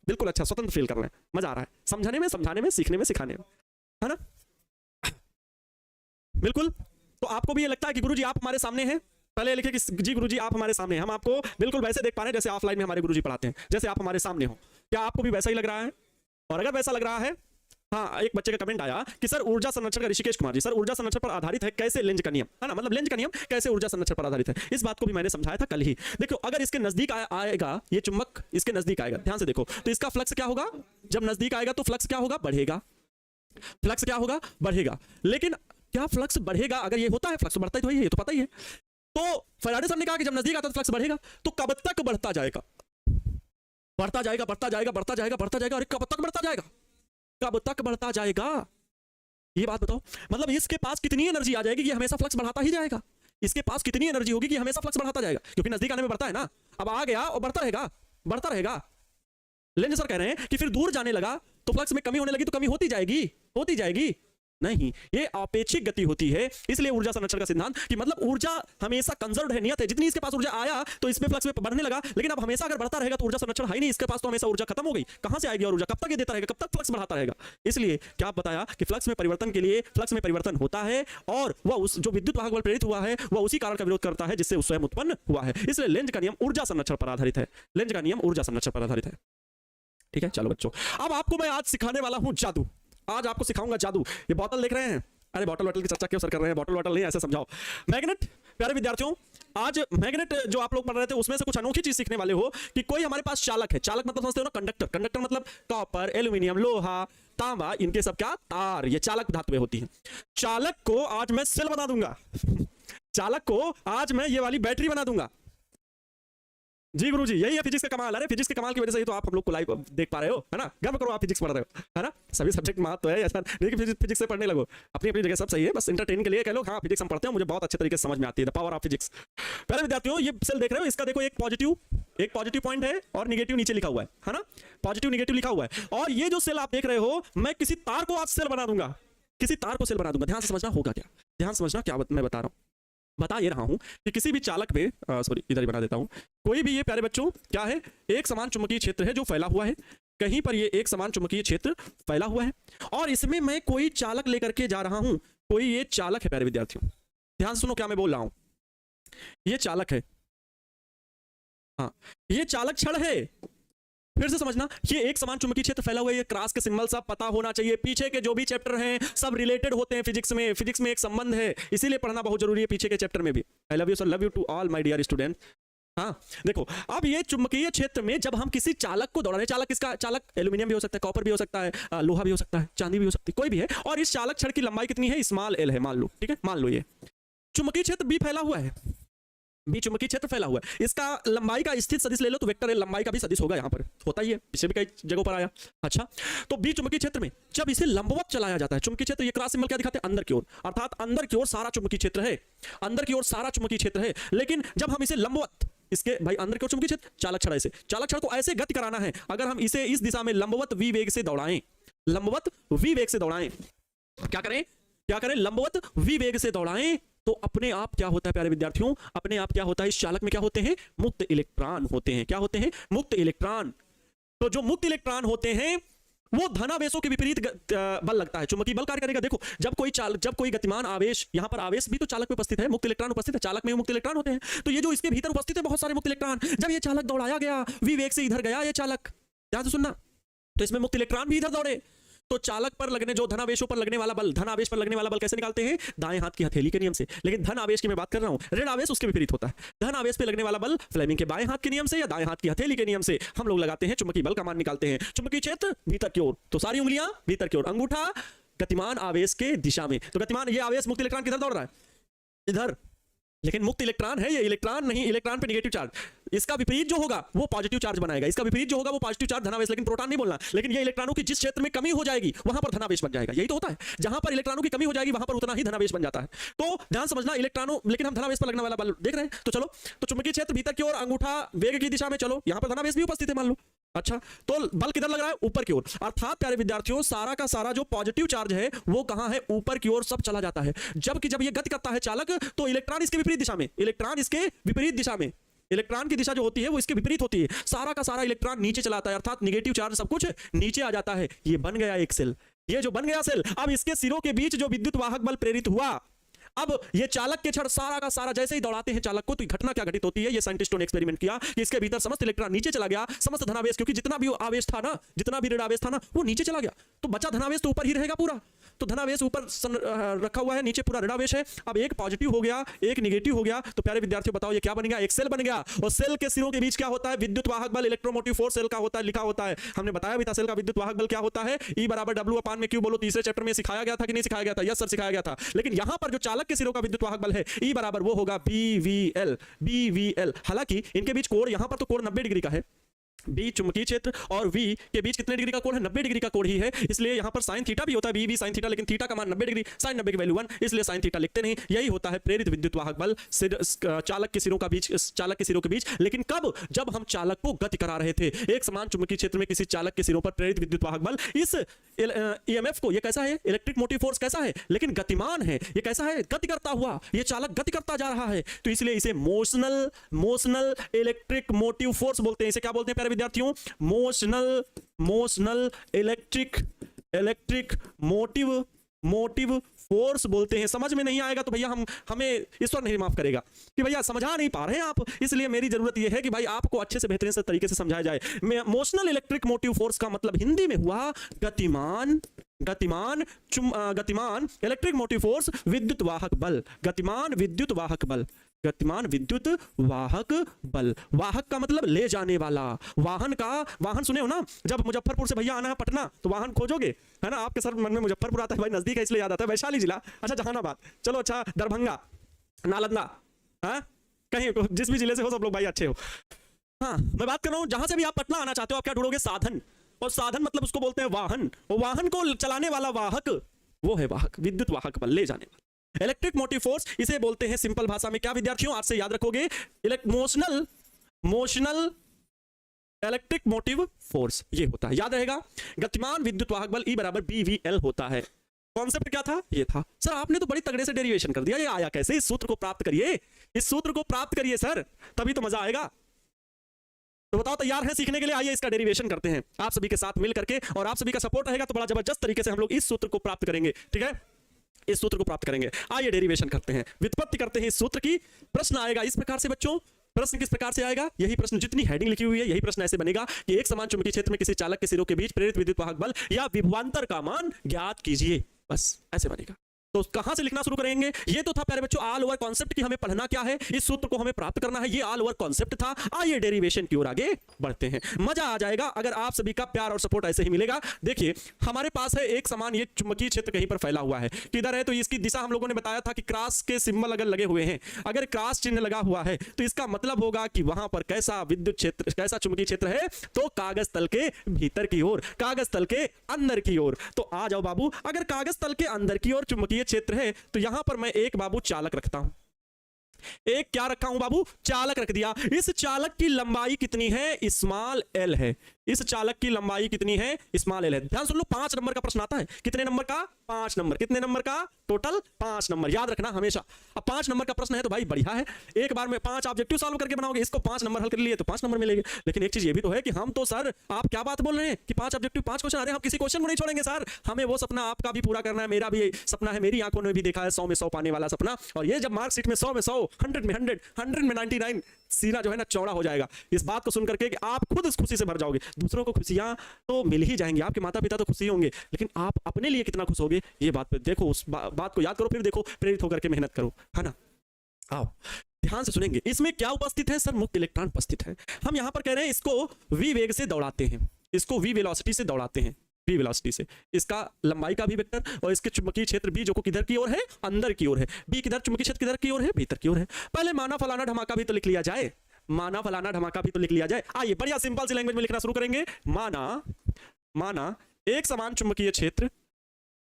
बिल्कुल अच्छा स्वतंत्र फील कर रहे हैं, मजा आ रहा है समझाने में, समझाने में, सीखने में, सिखाने में, है ना। बिल्कुल, तो आपको भी ये लगता है कि गुरुजी आप हमारे सामने हैं? पहले लिखे कि जी गुरुजी आप हमारे सामने हैं, हम आपको बिल्कुल वैसे देख पा रहे हैं जैसे ऑफलाइन में हमारे गुरुजी पढ़ाते हैं, जैसे आप हमारे सामने हो। क्या आपको भी वैसा ही लग रहा है? और अगर वैसा लग रहा है, हाँ, एक बच्चे का कमेंट आया कि सर ऊर्जा संरक्षण का, ऋषिकेश कुमार जी, सर ऊर्जा संरक्षण पर आधारित है कैसे लेंज का नियम, है ना, मतलब लेंज का नियम कैसे ऊर्जा संरक्षण पर आधारित है। इस बात को भी मैंने समझाया था कल ही। देखो अगर इसके नजदीक आएगा, ये चुंबक इसके नजदीक आएगा, ध्यान से देखो, तो इसका फ्लक्स क्या होगा, जब नजदीक आएगा तो फ्लक्स क्या होगा, बढ़ेगा। फ्लक्स क्या होगा, बढ़ेगा। लेकिन क्या फ्लक्स बढ़ेगा? अगर ये होता है फ्लक्स बढ़ता ही तो है, ये तो पता ही है। तो फैराडे सर ने कहा कि जब नजदीक आता है तो फ्लक्स बढ़ेगा, तो कब तक बढ़ता जाएगा? बढ़ता जाएगा, बढ़ता जाएगा, बढ़ता जाएगा, बढ़ता जाएगा। अरे कब तक बढ़ता जाएगा, कब तक बढ़ता जाएगा, ये बात बताओ। मतलब इसके पास कितनी एनर्जी आ जाएगी कि हमेशा फ्लक्स बढ़ाता ही जाएगा? इसके पास कितनी एनर्जी होगी कि हमेशा फ्लक्स बढ़ाता जाएगा? क्योंकि नजदीक आने में बढ़ता है ना, अब आ गया और बढ़ता रहेगा, बढ़ता रहेगा। लेंज सर कह रहे हैं कि फिर दूर जाने लगा तो फ्लक्स में कमी होने लगी तो कमी होती जाएगी नहीं, ये अपेक्षिक गति होती है। इसलिए ऊर्जा संरक्षण का सिद्धांत कि मतलब ऊर्जा हमेशा कंजर्व्ड है, नियत है। जितनी इसके पास ऊर्जा आया तो इसमें फ्लक्स में बढ़ने लगा, लेकिन अब हमेशा अगर बढ़ता रहेगा तो ऊर्जा संरक्षण है ही नहीं, इसके पास तो हमेशा ऊर्जा खत्म हो गई, कहां से आएगी और ऊर्जा? कब तक ये देता रहेगा, कब तक फ्लक्स बढ़ाता रहेगा? इसलिए क्या आप बताया कि फ्लक्स में परिवर्तन के लिए फ्लक्स में परिवर्तन होता है और वह उस जो विद्युत वाहक बल प्रेरित हुआ है वह उसी कारण का विरोध करता है जिससे स्वयं उत्पन्न हुआ है। इसलिए लेंज का नियम ऊर्जा संरक्षण पर आधारित है। लेंज का नियम ऊर्जा संरक्षण पर आधारित है। ठीक है, चलो बच्चों, अब आपको मैं आज सिखाने वाला हूं जादू। आज आपको सिखाऊंगा जादू। ये बोतल देख रहे हैं? अरे बॉटल की चर्चा क्यों सर कर रहे हैं? बॉटल नहीं, ऐसे समझाओ। मैग्नेट, प्यारे विद्यार्थियों, आज मैग्नेट जो आप लोग पढ़ रहे थे उसमें से कुछ अनोखी चीज सीखने वाले हो कि कोई हमारे पास चालक है। चालक मतलब समझते हो ना, कंडक्टर। कंडक्टर मतलब कॉपर, एल्यूमिनियम, लोहा, तांबा, इनके सब क्या? तार। ये चालक धातुएं होती हैं। चालक को आज मैं सेल बना दूंगा। चालक को आज मैं ये वाली बैटरी बना दूंगा। जी गुरुजी, यही है फिजिक्स का कमाल। अरे फिजिक्स के कमाल की वजह से ही तो आप हम लोग को लाइव देख पा रहे हो, है ना? गर्व करो, आप फिजिक्स पढ़ रहे हो, है ना? सभी सब्जेक्ट महत्व तो है, ऐसा नहीं कि फिजिक्स से पढ़ने लगो। अपनी अपनी जगह सब सही है, बस एंटरटेन के लिए कह लो हाँ फिजिक्स हम पढ़ते हैं, मुझे बहुत अच्छे तरीके से समझ में आती है। The power of physics. पहले विद्यार्थियों, ये सेल देख रहे हो, इसका देखो एक पॉजिटिव पॉइंट है और निगेटिव नीचे लिखा हुआ है ना? पॉजिटिव निगेटिव लिखा हुआ है। और ये जो सेल आप देख रहे हो, मैं किसी तार को आज सेल बना दूंगा। किसी तार को सेल बना दूंगा। ध्यान से समझना होगा क्या, ध्यान से समझना क्या मैं बता रहा हूं। बता ये रहा हूं कि किसी भी चालक में, सॉरी इधर ही बना देता हूं, कोई भी ये प्यारे बच्चों क्या है, एक समान चुंबकीय क्षेत्र है जो फैला हुआ है। कहीं पर ये एक समान चुंबकीय क्षेत्र फैला हुआ है और इसमें मैं कोई चालक लेकर के जा रहा हूं। कोई ये चालक है प्यारे विद्यार्थियों, ध्यान सुनो क्या मैं बोल रहा हूं। ये चालक है, हाँ ये चालक छड़ है। फिर से समझना, ये एक समान चुंबकीय क्षेत्र फैला हुआ है। ये क्रॉस के सिंबल सब पता होना चाहिए। पीछे के जो भी चैप्टर हैं सब रिलेटेड होते हैं फिजिक्स में। फिजिक्स में एक संबंध है, इसीलिए पढ़ना बहुत जरूरी है पीछे के चैप्टर में भी। I love you sir, love you too all my dear student. हाँ देखो, अब ये चुंबकीय क्षेत्र में जब हम किसी चालक को दौड़ा रहे, चालक किसका? चालक एल्यूमिनियम भी हो सकता है, कॉपर भी हो सकता है, लोहा भी हो सकता है, चांदी भी हो सकती है, कोई भी है। और इस चालक छड़ की लंबाई कितनी है? स्मॉल एल है, मान लो। ठीक है, मान लो ये चुंबकीय क्षेत्र बी फैला हुआ है। बी चुंबकीय क्षेत्र फैला हुआ है। इसका लंबाई का स्थित सदिश ले लो तो वेक्टर एल लंबाई का भी सदिश होगा। यहाँ पर होता ही है, पिछले भी कई जगहों पर आया। अच्छा, तो बी चुंबकीय क्षेत्र में जब इसे लंबवत चलाया जाता है, चुंबकीय क्षेत्र, ये क्रॉस सिंबल क्या दिखाते हैं? अंदर की ओर, अर्थात अंदर की ओर सारा चुंबकीय क्षेत्र है। अंदर की ओर सारा चुंबकीय क्षेत्र है। लेकिन जब हम इसे लंबवत, इसके भाई अंदर की ओर चुंबकीय क्षेत्र, चालक छड़, ऐसे चालक छड़ को ऐसे गति कराना है। अगर हम इसे इस दिशा में लंबवत वी वेग से दौड़ाएं, लंबवत वी वेग से दौड़ाएं, क्या करें? लंबवत वी वेग से दौड़ाएं तो अपने आप क्या होता है प्यारे विद्यार्थियों? अपने आप क्या होता है? इस चालक में क्या होते हैं? मुक्त इलेक्ट्रॉन होते हैं। क्या होते हैं? मुक्त इलेक्ट्रॉन। तो जो मुक्त इलेक्ट्रॉन होते हैं वो धनावेशों के विपरीत बल लगता है, चुंबकीय बल कार्य करेगा। देखो, जब कोई गतिमान आवेश, यहां पर आवेश भी तो चालक में उपस्थित है, मुक्त इलेक्ट्रॉन उपस्थित है, चालक में मुक्त इलेक्ट्रॉन होते हैं। तो ये जो इसके भीतर उपस्थित है बहुत सारे मुक्त इलेक्ट्रॉन, जब ये चालक दौड़ाया गया वी वेग से इधर गया ये चालक, ध्यान से सुनना, तो इसमें मुक्त इलेक्ट्रॉन भी इधर दौड़े। तो चालक पर लगने, जो धनावेशों पर लगने वाला बल, धनावेश पर लगने वाला बल कैसे निकालते हैं? दाएं हाथ की हथेली के नियम से। लेकिन धन आवेश की मैं बात कर रहा हूं, ऋण आवेश उसके विपरीत होता है। धन आवेश पे लगने वाला बल फ्लेमिंग के बाएं हाथ के नियम से या दाएं हाथ की हथेली के नियम से हम लोग लगाते हैं, चुंबकीय बल का मान निकालते हैं। चुंबकीय क्षेत्र भीतर की ओर, तो सारी उंगलियां भीतर की ओर, अंगूठा गतिमान आवेश के दिशा में। तो गतिमान ये आवेश मुक्त इलेक्ट्रॉन किधर दौड़ रहा है? इधर। लेकिन मुक्त इलेक्ट्रॉन है ये, इलेक्ट्रॉन नहीं, इलेक्ट्रॉन पे नेगेटिव चार्ज। इसका विपरीत जो होगा वो पॉजिटिव चार्ज बनाएगा, इसका विपरीत जो होगा वो पॉजिटिव चार्ज धनावेश। लेकिन प्रोटॉन नहीं बोलना। लेकिन ये इलेक्ट्रॉनों की जिस क्षेत्र में कमी हो जाएगी वहां पर धनावेश बन जाएगा। यही तो होता है, जहां पर इलेक्ट्रॉनों की कमी हो जाएगी वहां पर उतना ही धनावेश बन जाता है। तो ध्यान समझना, इलेक्ट्रॉनों, लेकिन हम धनावेश पर लगने वाला बल देख रहे हैं। तो चलो, तो चुंबकीय क्षेत्र भीतर की ओर, अंगूठा वेग की दिशा में, चलो यहां पर धनावेश भी उपस्थित है मान लो। अच्छा, तो बल किधर लग रहा है? ऊपर की ओर। अर्थात प्यारे विद्यार्थियों, सारा का सारा जो पॉजिटिव चार्ज है वो कहां है? ऊपर की ओर सब चला जाता है। जबकि जब ये गति करता है चालक, तो इलेक्ट्रॉन इसके विपरीत दिशा में, इलेक्ट्रॉन इसके विपरीत दिशा में, इलेक्ट्रॉन की दिशा जो होती है वो इसके विपरीत होती है। सारा का सारा इलेक्ट्रॉन नीचे चलाता है, अर्थात नेगेटिव चार्ज सब कुछ नीचे आ जाता है। ये बन गया एक सेल। ये जो बन गया सेल, अब इसके सिरों के बीच जो विद्युत वाहक बल प्रेरित हुआ, अब ये चालक के छड़ सारा का सारा जैसे ही दौड़ाते हैं चालक को, तो घटना क्या घटित होती है? ये साइंटिस्टों ने एक्सपेरिमेंट किया कि इसके भीतर समस्त इलेक्ट्रॉन नीचे चला गया, समस्त धनावेश, क्योंकि जितना भी आवेश था ना, जितना भी ऋण आवेश था ना, वो नीचे चला गया। तो बचा धनावेश तो ऊपर ही रहेगा पूरा। तो धनावेश ऊपर रखा हुआ है, नीचे पूरा ऋणावेश है। अब एक पॉजिटिव हो गया, एक निगेटिव हो गया। तो प्यारे विद्यार्थियों बताओ ये क्या बन गया? एक सेल बन गया। और सेल के सिरों के बीच क्या होता है? विद्युत वाहक बल, इलेक्ट्रोमोटिव फोर्स सेल का होता है, लिखा होता है। हमने बताया भी था सेल का विद्युत वाहक बल क्या होता है, E बराबर W/Q। बोलो तीसरे चैप्टर में सिखाया गया था कि नहीं सिखाया गया था? यस सर, सिखाया गया था। लेकिन यहां पर जो चालक के सिरों का विद्युत वाहक बल है, E बराबर वो होगा BVL। हालांकि इनके बीच कोण, यहां पर तो कोण 90 डिग्री का है, बी चुंबकीय क्षेत्र और वी के बीच कितने डिग्री का कोण है? 90 डिग्री का कोण ही है, इसलिए यहां पर साइन थीटा भी होता है, बी साइन थीटा, लेकिन थीटा का मान 90 डिग्री, साइन 90 की वैल्यू 1, इसलिए साइन थीटा लिखते नहीं। यही होता है प्रेरित विद्युत वाहक बल चालक के सिरों के बीच। लेकिन कब? जब हम चालक को गति करा रहे थे। एक समान चुंबकीय क्षेत्र में किसी चालक के सिरों पर प्रेरित विद्युत वाहक बल इस ईएमएफ को, ये कैसा है? इलेक्ट्रिक मोटिव फोर्स कैसा है? लेकिन गतिमान है। ये कैसा है? गति करता हुआ। ये चालक गति करता जा रहा है, तो इसलिए इसे मोशनल इलेक्ट्रिक मोटिव फोर्स बोलते हैं। इसे क्या बोलते हैं प्यारे विद्यार्थियों? मोशनल इलेक्ट्रिक मोटिव फोर्स बोलते हैं। समझ में नहीं आएगा तो भैया हमें ईश्वर नहीं माफ करेगा कि भैया समझा नहीं पा रहे हैं आप, इसलिए मेरी जरूरत यह है कि भाई आपको अच्छे से बेहतरीन से तरीके से समझाया जाए। मोशनल इलेक्ट्रिक मोटिव फोर्स का मतलब हिंदी में हुआ गतिमान इलेक्ट्रिक मोटिव फोर्स विद्युत वाहक बल। गतिमान विद्युत वाहक बल। वाहक का मतलब ले जाने वाला। वाहन सुने हो ना? जब मुजफ्फरपुर से भैया आना है पटना तो वाहन खोजोगे, है ना? आपके सर मन में मुजफ्फरपुर आता है, भाई नजदीक है इसलिए याद आता है। वैशाली जिला, अच्छा जहानाबाद, चलो अच्छा दरभंगा, नालंदा, हाँ कहीं जिस भी जिले से हो सब लोग भाई अच्छे हो। हाँ मैं बात कर रहा हूं जहां से भी आप पटना आना चाहते हो, आप क्या ढूंढोगे? साधन। और साधन मतलब उसको बोलते हैं वाहन, और वाहन को चलाने वाला वाहक, वो है वाहक, विद्युत वाहक बल, ले जाने वाला। इलेक्ट्रिक मोटिव फोर्स इसे बोलते हैं सिंपल भाषा में क्या विद्यार्थियों? आज से याद रखोगे, मोशनल इलेक्ट्रिक मोटिव फोर्स, ये होता है, याद रहेगा। गतिमान विद्युत वाहक बल E बराबर BVL होता है। कॉन्सेप्ट क्या था? ये था। सर आपने तो बड़ी तगड़े से डेरिवेशन कर दिया, ये आया कैसे? इस सूत्र को प्राप्त करिए सर, तभी तो मजा आएगा। तो बताओ तैयार हैं सीखने के लिए? आइए इसका डेरिवेशन करते हैं आप सभी के साथ मिल करके, और आप सभी का सपोर्ट रहेगा तो बड़ा जबरदस्त तरीके से हम लोग इस सूत्र को प्राप्त करेंगे। ठीक है, इस सूत्र को प्राप्त करेंगे। आइए डेरिवेशन करते हैं, व्युत्पत्ति करते हैं इस सूत्र की। प्रश्न आएगा इस प्रकार से बच्चों। प्रश्न किस प्रकार से आएगा? यही प्रश्न, जितनी हेडिंग लिखी हुई है यही प्रश्न ऐसे बनेगा कि एक समान चुंबकीय क्षेत्र में किसी चालक के सिरों के बीच प्रेरित विद्युत वाहक बल या विभवांतर का मान ज्ञात कीजिए। बस ऐसे बनेगा। तो कहां से लिखना शुरू करेंगे? ये तो था प्यारे बच्चों ऑल ओवर कॉन्सेप्ट की हमें पढ़ना क्या है, इस सूत्र को हमें प्राप्त करना है, ये ऑल ओवर कॉन्सेप्ट था। आइए डेरिवेशन की ओर आगे बढ़ते हैं, मजा आ जाएगा अगर आप सभी का प्यार और सपोर्ट ऐसे ही मिलेगा। देखिए हमारे पास है एक समान ये चुंबकीय क्षेत्र कहीं पर फैला हुआ है, किधर है? तो इसकी दिशा हम लोगों ने बताया था कि क्रॉस के सिंबल अगर लगे हुए हैं, अगर क्रॉस चिन्ह लगा हुआ है तो इसका मतलब होगा कि वहां पर कैसा विद्युत क्षेत्र, कैसा चुंबकीय क्षेत्र है? तो कागज तल के भीतर की ओर, कागज तल के अंदर की ओर। तो आ जाओ बाबू, अगर कागज तल के अंदर की ओर चुंबकीय क्षेत्र है तो यहां पर मैं एक बाबू चालक रखता हूं। एक क्या रखा हूं बाबू? चालक रख दिया। इस चालक की लंबाई कितनी है? स्मॉल एल है। इस चालक की लंबाई कितनी है? स्मॉल एल है। ध्यान सुन लो, 5 नंबर का प्रश्न आता है। कितने नंबर का? 5 नंबर। कितने नंबर का? टोटल 5 नंबर, याद रखना हमेशा। अब 5 नंबर का प्रश्न है तो भाई बढ़िया है, एक बार में 5 ऑब्जेक्टिव सॉल्व करके बनाओगे, इसको 5 नंबर हल कर लिए तो 5 नंबर मिलेंगे। लेकिन एक चीज ये भी तो है कि हम तो सर, आप क्या बात बोल रहे हैं कि 5 ऑब्जेक्टिव 5 क्वेश्चन आ रहे हैं, हम किसी क्वेश्चन को नहीं छोड़ेंगे सर। हमें वो सपना आपका भी पूरा करना है, मेरा भी सपना है, मेरी आंखों ने भी देखा है 100 में 100 पाने वाला सपना। और ये जब मार्कशीट में 100 में 100, 100 में 100, 100 में 99, सीना जो है ना चौड़ा हो जाएगा इस बात को सुनकर के कि आप खुद इस खुशी से भर जाओगे। दूसरों को खुशियां तो मिल ही जाएंगी, आपके माता पिता तो खुशी होंगे, लेकिन आप अपने लिए कितना खुश होगे ये बात पे देखो, उस बात को याद करो, फिर देखो प्रेरित होकर के मेहनत करो, है ना। आओ ध्यान से सुनेंगे। इसमें क्या उपस्थित है सर? मुक्त इलेक्ट्रॉन उपस्थित है। हम यहां पर कह रहे हैं इसको वी वेग से दौड़ाते हैं, इसको वी वेलोसिटी से दौड़ाते हैं, वी वेलोसिटी से। इसका लंबाई का भी वेक्टर और इसके चुंबकीय क्षेत्र बी जो को किधर की ओर है? अंदर की ओर है। बी किधर? चुंबकीय क्षेत्र किधर की ओर है? भीतर की ओर है। पहले माना फलाना धमाका भी तो लिख लिया जाए, माना फलाना धमाका भी तो लिख लिया जाए। आइए बढ़िया सिंपल सी लैंग्वेज में लिखना शुरू करेंगे। माना एक समान चुंबकीय क्षेत्र,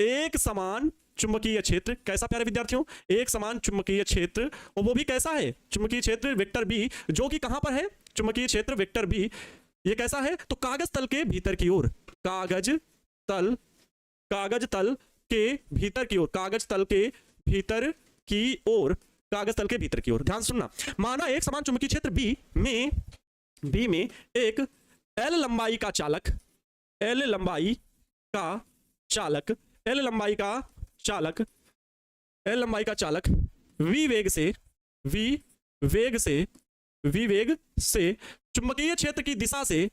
एक समान चुंबकीय क्षेत्र कैसा प्यारे विद्यार्थियों? एक समान चुंबकीय क्षेत्र, और वो भी कैसा है? चुंबकीय क्षेत्र वेक्टर बी जो कि कहां पर है? चुंबकीय क्षेत्र वेक्टर बी ये कैसा है? तो कागज तल के भीतर की ओर, कागज तल के भीतर की ओर, कागज तल के भीतर की ओर, कागज तल के भीतर की ओर। ध्यान सुनना, माना एक समान चुंबकीय क्षेत्र बी में एक एल लंबाई का चालक, एल लंबाई का चालक वी वेग से चुंबकीय क्षेत्र की दिशा से,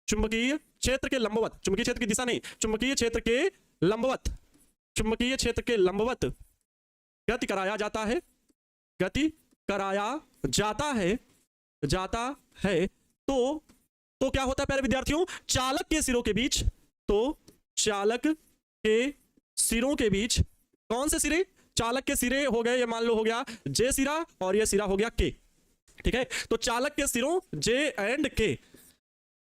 चुंबकीय क्षेत्र के लंबवत, चुंबकीय क्षेत्र की दिशा नहीं, चुंबकीय क्षेत्र के लंबवत गति कराया जाता है, तो क्या होता है प्यारे विद्यार्थियों? चालक के सिरों के बीच, तो चालक के सिरों के बीच, कौन से सिरे? चालक के सिरे हो गए, ये मान लो हो गया जे सिरा और ये सिरा हो गया के, ठीक है। तो चालक के सिरों जे एंड के,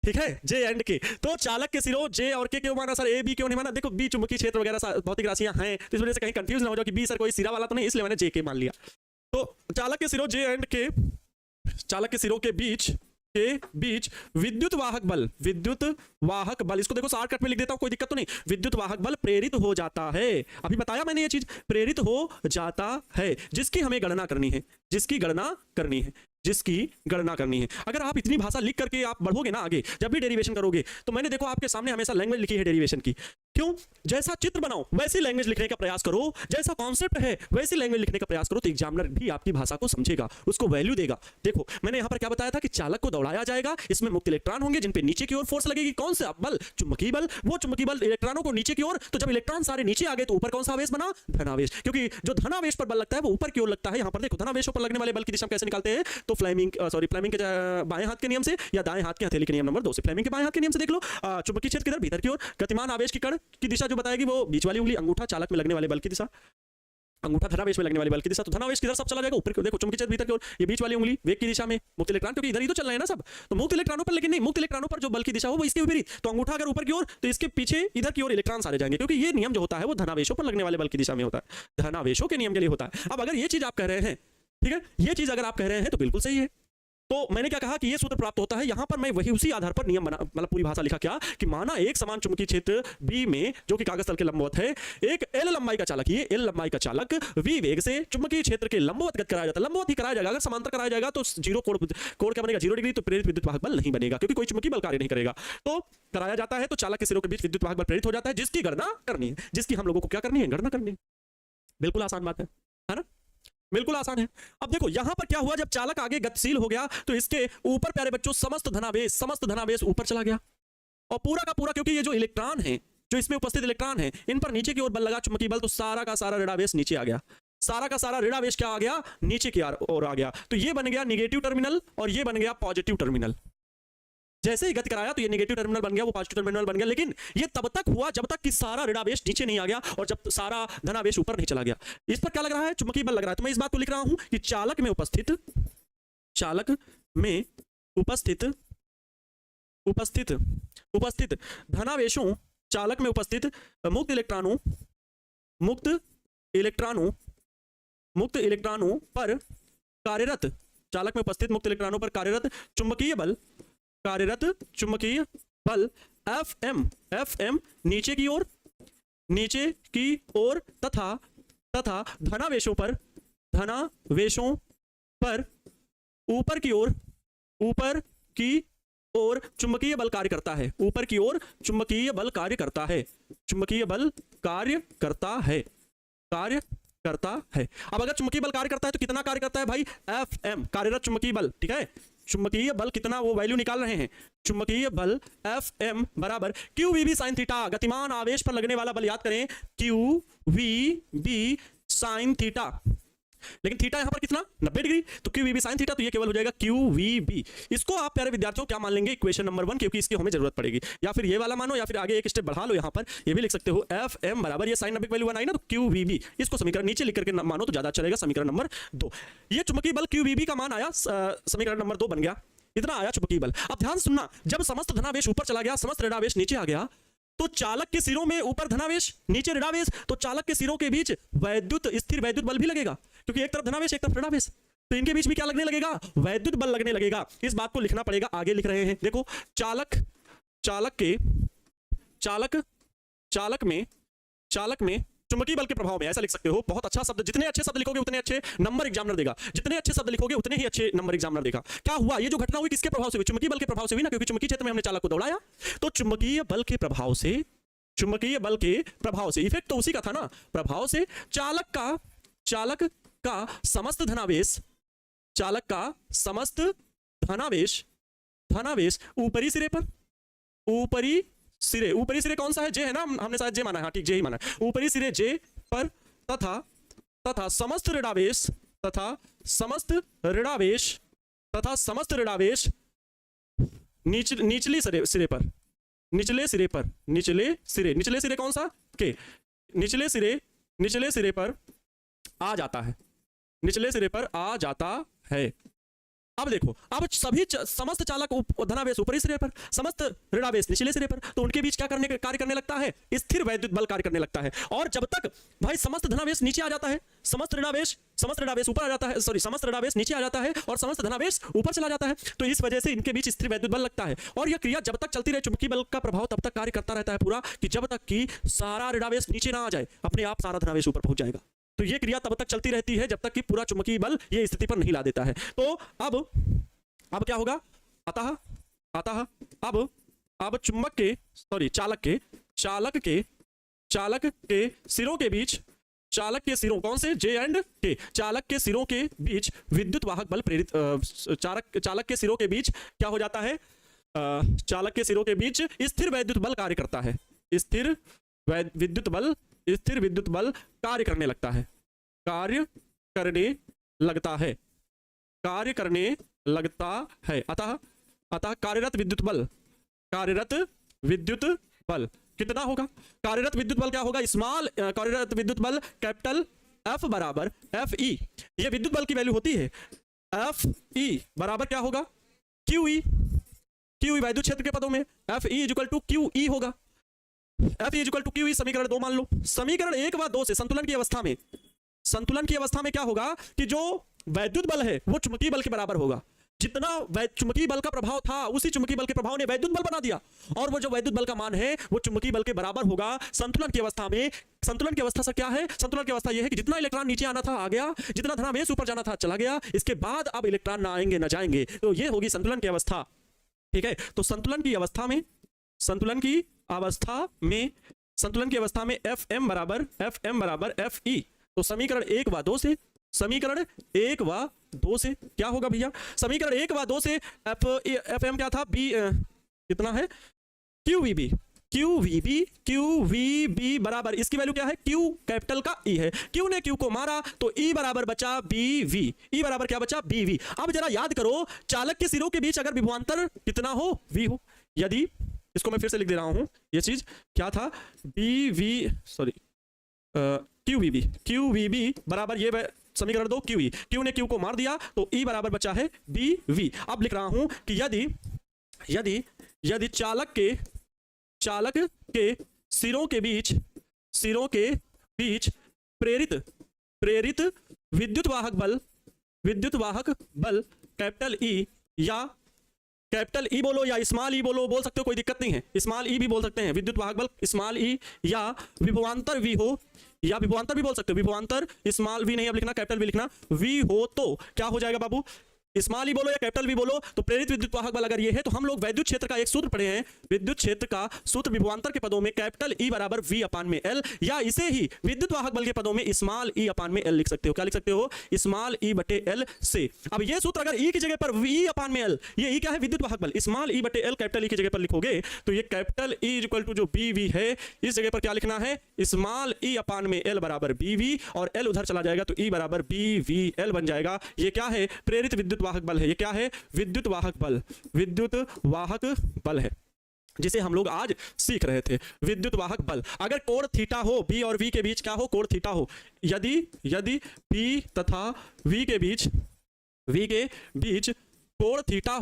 ठीक है, जे एंड के। तो चालक के सिरों जे और के क्यों माना सर, ए बी क्यों नहीं माना? देखो बी चुंबकीय क्षेत्र वगैरह भौतिक राशियां हैं, तो इस वजह से कहीं कंफ्यूज ना हो जाओ कि बी सर कोई सिरा वाला तो नहीं, इसलिए मैंने जे के मान लिया। तो चालक के सिरों जे एंड के, चालक के सिरों के बीच विद्युत वाहक बल, विद्युत वाहक बल, इसको देखो शॉर्टकट में लिख देता हूं, कोई दिक्कत तो नहीं। विद्युत वाहक बल प्रेरित हो जाता है, अभी बताया मैंने ये चीज, प्रेरित हो जाता है, जिसकी हमें गणना करनी है, जिसकी गणना करनी है, जिसकी गणना करनी है। अगर आप इतनी भाषा लिख करके आप बढ़ोगे ना आगे, जब भी डेरिवेशन करोगे, तो मैंने देखो आपके सामने हमेशा लैंग्वेज लिखी है डेरिवेशन की। क्यों? जैसा चित्र बनाओ वैसी लैंग्वेज लिखने का प्रयास करो, जैसा कॉन्सेप्ट है वैसी लैंग्वेज लिखने का प्रयास करो, तो एग्जामिनर भी आपकी भाषा को समझेगा, उसको वैल्यू देगा। देखो मैंने यहां पर क्या बताया था कि चालक को दौड़ाया जाएगा, इसमें मुक्त इलेक्ट्रॉन होंगे जिन पे नीचे की ओर फोर्स लगेगी। कौन सा बल? चुंबकीय बल। वो चुंबकीय बल इलेक्ट्रॉनों को नीचे की ओर, तो जब इलेक्ट्रॉन सारे नीचे आ गए तो ऊपर कौन सा आवेश बना? धनावेश। क्योंकि जो धनावेश पर बल लगता है वो ऊपर की ओर लगता है। यहां पर देखो धनावेशों पर लगने वाले बल की दिशा कैसे निकालते हैं, तो फ्लेमिंग के बाएं हाथ के नियम से या दाएं हाथ के हथेली के नियम नंबर 2 से। फ्लेमिंग के बाएं हाथ के नियम से देख लो, चुंबकीय क्षेत्र किधर? भीतर की ओर। गतिमान आवेश की कण की दिशा जो बताएगी वो बीच वाली उंगली, अंगूठा चालक में लगने वाले बल की दिशा, अंगूठा धनावेश में लगने वाली बल की दिशा। तो धनावेश किधर सब चला जाएगा? ऊपर की ओर। देखो चुंबकीय क्षेत्र भीतर की ओर, ये बीच वाली उंगली वेग की दिशा में, मुक्त इलेक्ट्रॉन, क्योंकि इधर ही तो चल रहे हैं ना सब, तो मुक्त इलेक्ट्रॉनों पर, लेकिन नहीं, मुक्त इलेक्ट्रॉनों पर जो बल की दिशा हो वो इसके विपरीत। तो अंगूठा अगर ऊपर की ओर तो इसके पीछे इधर की ओर इलेक्ट्रॉन सारे जाएंगे, क्योंकि ये नियम जो होता है वो धनावेशों पर लगने वाले बल की दिशा में होता है, धनावेशों के नियम के लिए होता है। अब अगर ये चीज आप कह रहे हैं, ठीक है, ये चीज अगर आप कह रहे हैं तो बिल्कुल सही है। तो मैंने क्या कहा कि ये सूत्र प्राप्त होता है, यहां पर मैं वही उसी आधार पर नियम बना, मतलब पूरी भाषा लिखा क्या कि माना एक समान चुंबकीय क्षेत्र बी में, जो कि कागज तल के लंबवत है, एक एल लंबाई का चालक, ये एल लंबाई का चालक वी वेग से चुंबकीय क्षेत्र के लंबवत गति कराया जाता है। लंबवत ही कराया जाएगा, अगर समांतर कराया जाएगा तो जीरो कोण क्या बनेगा? 0 डिग्री। तो प्रेरित विद्युत वाहक बल नहीं बनेगा, क्योंकि कोई चुंबकीय बल कार्य नहीं करेगा। तो कराया जाता है तो चालक के सिरों के बीच विद्युत वाहक बल प्रेरित हो जाता है, जिसकी गणना करनी है, जिसकी हम लोगों को क्या करनी है? गणना करनी है। बिल्कुल आसान बात है ना? बिल्कुल आसान है। अब देखो यहां पर क्या हुआ, जब चालक आगे गतिशील हो गया तो इसके ऊपर प्यारे बच्चों समस्त धनावेश ऊपर चला गया, और पूरा का पूरा, क्योंकि ये जो इलेक्ट्रॉन है, जो इसमें उपस्थित इलेक्ट्रॉन है, इन पर नीचे की ओर बल लगा चुंबकीय बल, तो सारा का सारा ऋणावेश नीचे आ गया, सारा का सारा ऋणावेश क्या आ गया? नीचे की ओर आ गया। तो ये बन गया निगेटिव टर्मिनल और ये बन गया पॉजिटिव टर्मिनल। जैसे ही गति कराया तो ये नेगेटिव टर्मिनल बन गया, वो पॉजिटिव टर्मिनल बन गया, लेकिन ये तब तक हुआ जब तक कि सारा ऋणावेश नीचे नहीं आ गया और जब सारा धनावेश ऊपर नहीं चला गया। इस पर क्या लग रहा है? चुंबकीय बल लग रहा है। तो मैं इस बात को लिख रहा हूं कि चालक में उपस्थित धनावेशों, चालक में उपस्थित मुक्त इलेक्ट्रॉनों पर कार्यरत, चालक में उपस्थित मुक्त इलेक्ट्रॉनों पर कार्यरत चुंबकीय बल Fm नीचे की ओर तथा धनावेशों पर ऊपर की ओर चुंबकीय बल कार्य करता है, ऊपर की ओर चुंबकीय बल कार्य करता है। अब अगर चुंबकीय बल कार्य करता है तो कितना कार्य करता है भाई? Fm, कार्यरत चुंबकीय बल, ठीक है। चुंबकीय बल कितना, वो वैल्यू निकाल रहे हैं। चुंबकीय बल Fm बराबर QVB sin थीटा, गतिमान आवेश पर लगने वाला बल याद करें, QVB sin थीटा, लेकिन थीटा यहां पर कितना? 90 डिग्री, तो QVB sin थीटा, तो ये केवल हो जाएगा QVB। इसको आप प्यारे विद्यार्थियों क्या मान लेंगे? इक्वेशन नंबर 1, क्योंकि इसकी हमें जरूरत पड़ेगी। या फिर ये वाला मानो, या फिर आगे एक स्टेप बढ़ा लो, यहां पर ये भी लिख सकते हो Fm बराबर, ये sin 90 वैल्यू 1 आई ना, तो QVB, इसको समीकरण नीचे लिख करके मानो तो ज्यादा अच्छा रहेगा। समीकरण नंबर 2, ये चुंबकीय बल QVB का मान आया, समीकरण नंबर 2 बन गया, इतना आया चुंबकीय बल। अब ध्यान सुनना, जब समस्त धनावेश ऊपर चला गया, समस्त ऋणावेश नीचे आ गया, तो चालक के सिरों में ऊपर धनावेश नीचे ऋणावेश, तो चालक के सिरों के बीच स्थिर वैद्युत बल भी लगेगा, क्योंकि एक तरफ धनावेश एक तरफ ऋणावेश, तो इनके बीच भी क्या लगने लगेगा? वैद्युत बल लगने लगेगा। इस बात को लिखना पड़ेगा, आगे लिख रहे हैं। देखो चालक में चुंबकीय बल के प्रभाव में, ऐसा लिख सकते हो। बहुत अच्छा शब्द, जितने अच्छे शब्द लिखोगे उतने अच्छे नंबर एग्जामिनर देगा, जितने अच्छे शब्द लिखोगे उतने ही अच्छे नंबर एग्जामिनर देगा। क्या हुआ? ये जो घटना हुई किसके प्रभाव से हुई? चुंबकीय बल के प्रभाव से हुई ना, क्योंकि चुंबकीय क्षेत्र में हमने चालक को दौड़ाया, तो चुंबकीय बल के प्रभाव से इफेक्ट तो उसी का था ना, प्रभाव से चालक का समस्त धनावेश ऊपरी सिरे कौन सा है? जे है ना, हमने शायद जे माना है, हाँ ठीक, जे ही माना है। ऊपरी सिरे जे पर तथा समस्त ऋणावेश निचले सिरे कौन सा? के निचले सिरे पर आ जाता है, अब देखो, अब समस्त चालक धनावेश ऊपरी सिरे पर, समस्त ऋणावेश निचले सिरे पर, तो उनके बीच क्या कार्य करने लगता है? स्थिर वैद्युत बल कार्य करने लगता है। और जब तक भाई समस्त धनावेश नीचे आ जाता है, समस्त ऋणावेश ऊपर आ जाता है, सॉरी समस्त ऋणावेश नीचे आ जाता है और समस्त धनावेश ऊपर चला जाता है, तो इस वजह से इनके बीच स्थिर वैद्युत बल लगता है। और यह क्रिया जब तक चलती रहे, चुंबकीय बल का प्रभाव तब तक कार्य करता रहता है पूरा, कि जब तक कि सारा ऋणावेश नीचे ना आ जाए, अपने आप सारा धनावेश ऊपर पहुंच जाएगा। तो यह क्रिया तब तक चलती रहती है जब तक कि पूरा चुंबकीय बल ये स्थिति पर नहीं ला देता है। तो अब क्या होगा? अतः अब चालक के सिरों के बीच, चालक के सिरों कौन से? जे एंड के, चालक के सिरों के बीच विद्युत वाहक बल प्रेरित, चालक के सिरों के बीच क्या हो जाता है? चालक के सिरों के बीच स्थिर वैद्युत बल कार्य करता है। स्थिर विद्युत बल कार्य करने लगता है, कार्य करने लगता है। अतः कार्यरत विद्युत बल कितना होगा? कार्यरत विद्युत बल क्या होगा? कार्यरत विद्युत बल कैपिटल F बराबर FE, ये विद्युत बल की वैल्यू होती है। FE बराबर क्या होगा? QE वैद्युत क्षेत्र के पदों में FE इक्वल टू QE होगा। FE इक्वल टू QE समीकरण 2 मान लो। समीकरण 1 व 2 से संतुलन की अवस्था में क्या होगा कि जो वैद्युत बल है वो चुंबकीय बल के बराबर होगा। जितना चुंबकीय बल का प्रभाव था, उसी चुंबकीय बल के प्रभाव ने वैद्युत बल बना दिया, और वो जो वैद्युत बल का मान है वो चुंबकीय बल के बराबर होगा संतुलन की अवस्था में। संतुलन की अवस्था से क्या है? संतुलन की अवस्था यह है कि जितना इलेक्ट्रॉन नीचे आना था आ गया, जितना धनावेश ऊपर जाना था चला गया, इसके बाद अब इलेक्ट्रॉन ना आएंगे ना जाएंगे, तो ये होगी संतुलन की अवस्था। ठीक है, तो संतुलन की अवस्था में FM बराबर FE। तो समीकरण 1 व 2 से क्या होगा भैया? समीकरण 1 व 2 से FM क्या था? कितना है? QVB बराबर, इसकी वैल्यू क्या है? Q कैपिटल का E है, Q ने Q को मारा तो E बराबर बचा BV। E बराबर क्या बचा? BV। अब जरा याद करो, चालक के सिरों के बीच अगर विभवांतर कितना हो? V हो। यदि इसको मैं फिर से लिख दे रहा हूं, ये चीज क्या था? QVB बराबर ये समीकरण 2 QE, Q ने Q को मार दिया तो E बराबर बचा है BV। अब लिख रहा हूं कि यदि चालक के सिरों के बीच प्रेरित विद्युत वाहक बल कैपिटल E या कैपिटल E बोलो या स्मॉल e बोल सकते हो, कोई दिक्कत नहीं है, स्मॉल e भी बोल सकते हैं। विद्युत वाहक बल स्मॉल e या विभवांतर V हो, या विभवांतर भी बोल सकते हो, विभवांतर स्मॉल v नहीं अब लिखना, कैपिटल V लिखना, V हो तो क्या हो जाएगा बाबू? स्मॉल ई बोलो या कैपिटल वी बोलो, तो प्रेरित विद्युत वाहक बल अगर ये है तो हम लोग वैद्युत क्षेत्र का एक सूत्र पढ़े हैं। विद्युत क्षेत्र का सूत्र विभवांतर के पदों में कैपिटल ई बराबर वी अपान में एल, या इसे ही विद्युत वाहक बल के पदों में स्मॉल ई अपान में एल लिख सकते हो। क्या लिख सकते हो? स्मॉल ई बटे एल से। अब ये सूत्र अगर ई की जगह पर वी अपान में एल, ये ई क्या है? विद्युत वाहक बल, स्मॉल ई बटे एल कैपिटल ई की जगह पर लिखोगे तो ये कैपिटल ई इक्वल टू जो बी वी है, इस जगह पर क्या लिखना है? स्मॉल ई अपान में एल बराबर बी वी, और एल उधर चला जाएगा तो ई बराबर बी वी एल बन जाएगा। ये क्या है? प्रेरित विद्युत वाहक बल है। ये क्या है? विद्युत वाहक बल। विद्युत वाहक बल है जिसे हम लोग आज सीख रहे थे। विद्युत वाहक बल अगर कोण थीटा हो, बी और वी के बीच क्या हो? कोण थीटा हो। यदि बी तथा वी के बीच कोण थीटा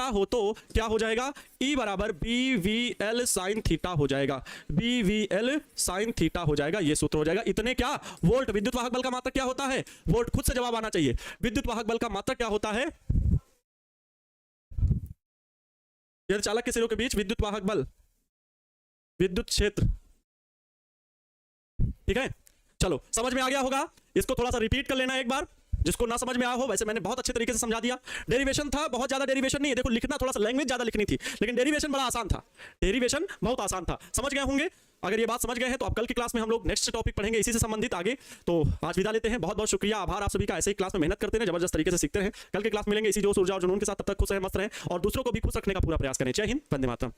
हो तो क्या हो जाएगा? E बराबर B V L sine theta हो जाएगा। B V L sine theta हो जाएगा, ये सूत्र हो जाएगा। इतने क्या? वोल्ट। विद्युत वाहक बल का मात्रक क्या होता है? वोल्ट। खुद से जवाब आना चाहिए। विद्युत वाहक बल का मात्रक क्या होता है? यदि चालक के सिरों के बीच विद्युत वाहक बल, विद्युत क्षेत्र। ठीक है, चलो समझ में आ गया होगा। इसको थोड़ा सा रिपीट कर लेना एक बार, जिसको ना समझ में आया हो। वैसे मैंने बहुत अच्छे तरीके से समझा दिया। डेरिवेशन था, बहुत ज्यादा डेरिवेशन नहीं है। देखो लिखना थोड़ा सा लैंग्वेज ज्यादा लिखनी थी, लेकिन डेरिवेशन बड़ा आसान था। डेरिवेशन बहुत आसान था, समझ गए होंगे। अगर ये बात समझ गए हैं तो अब कल की क्लास में हम लोग नेक्स्ट टॉपिक पढ़ेंगे इसी से संबंधित आगे। तो आज विदा लेते हैं। बहुत बहुत शुक्रिया, आभार आप सभी का। ऐसे ही क्लास में मेहनत करते हैं, जबरदस्त तरीके से सीखते हैं। कल की क्लास मिलेंगे इसी जोश ऊर्जा और जुनून के साथ। तब तक खुश रहें, मस्त रहें और दूसरों को भी खुश रखने का पूरा प्रयास करें। जय हिंद, वंदे मातरम।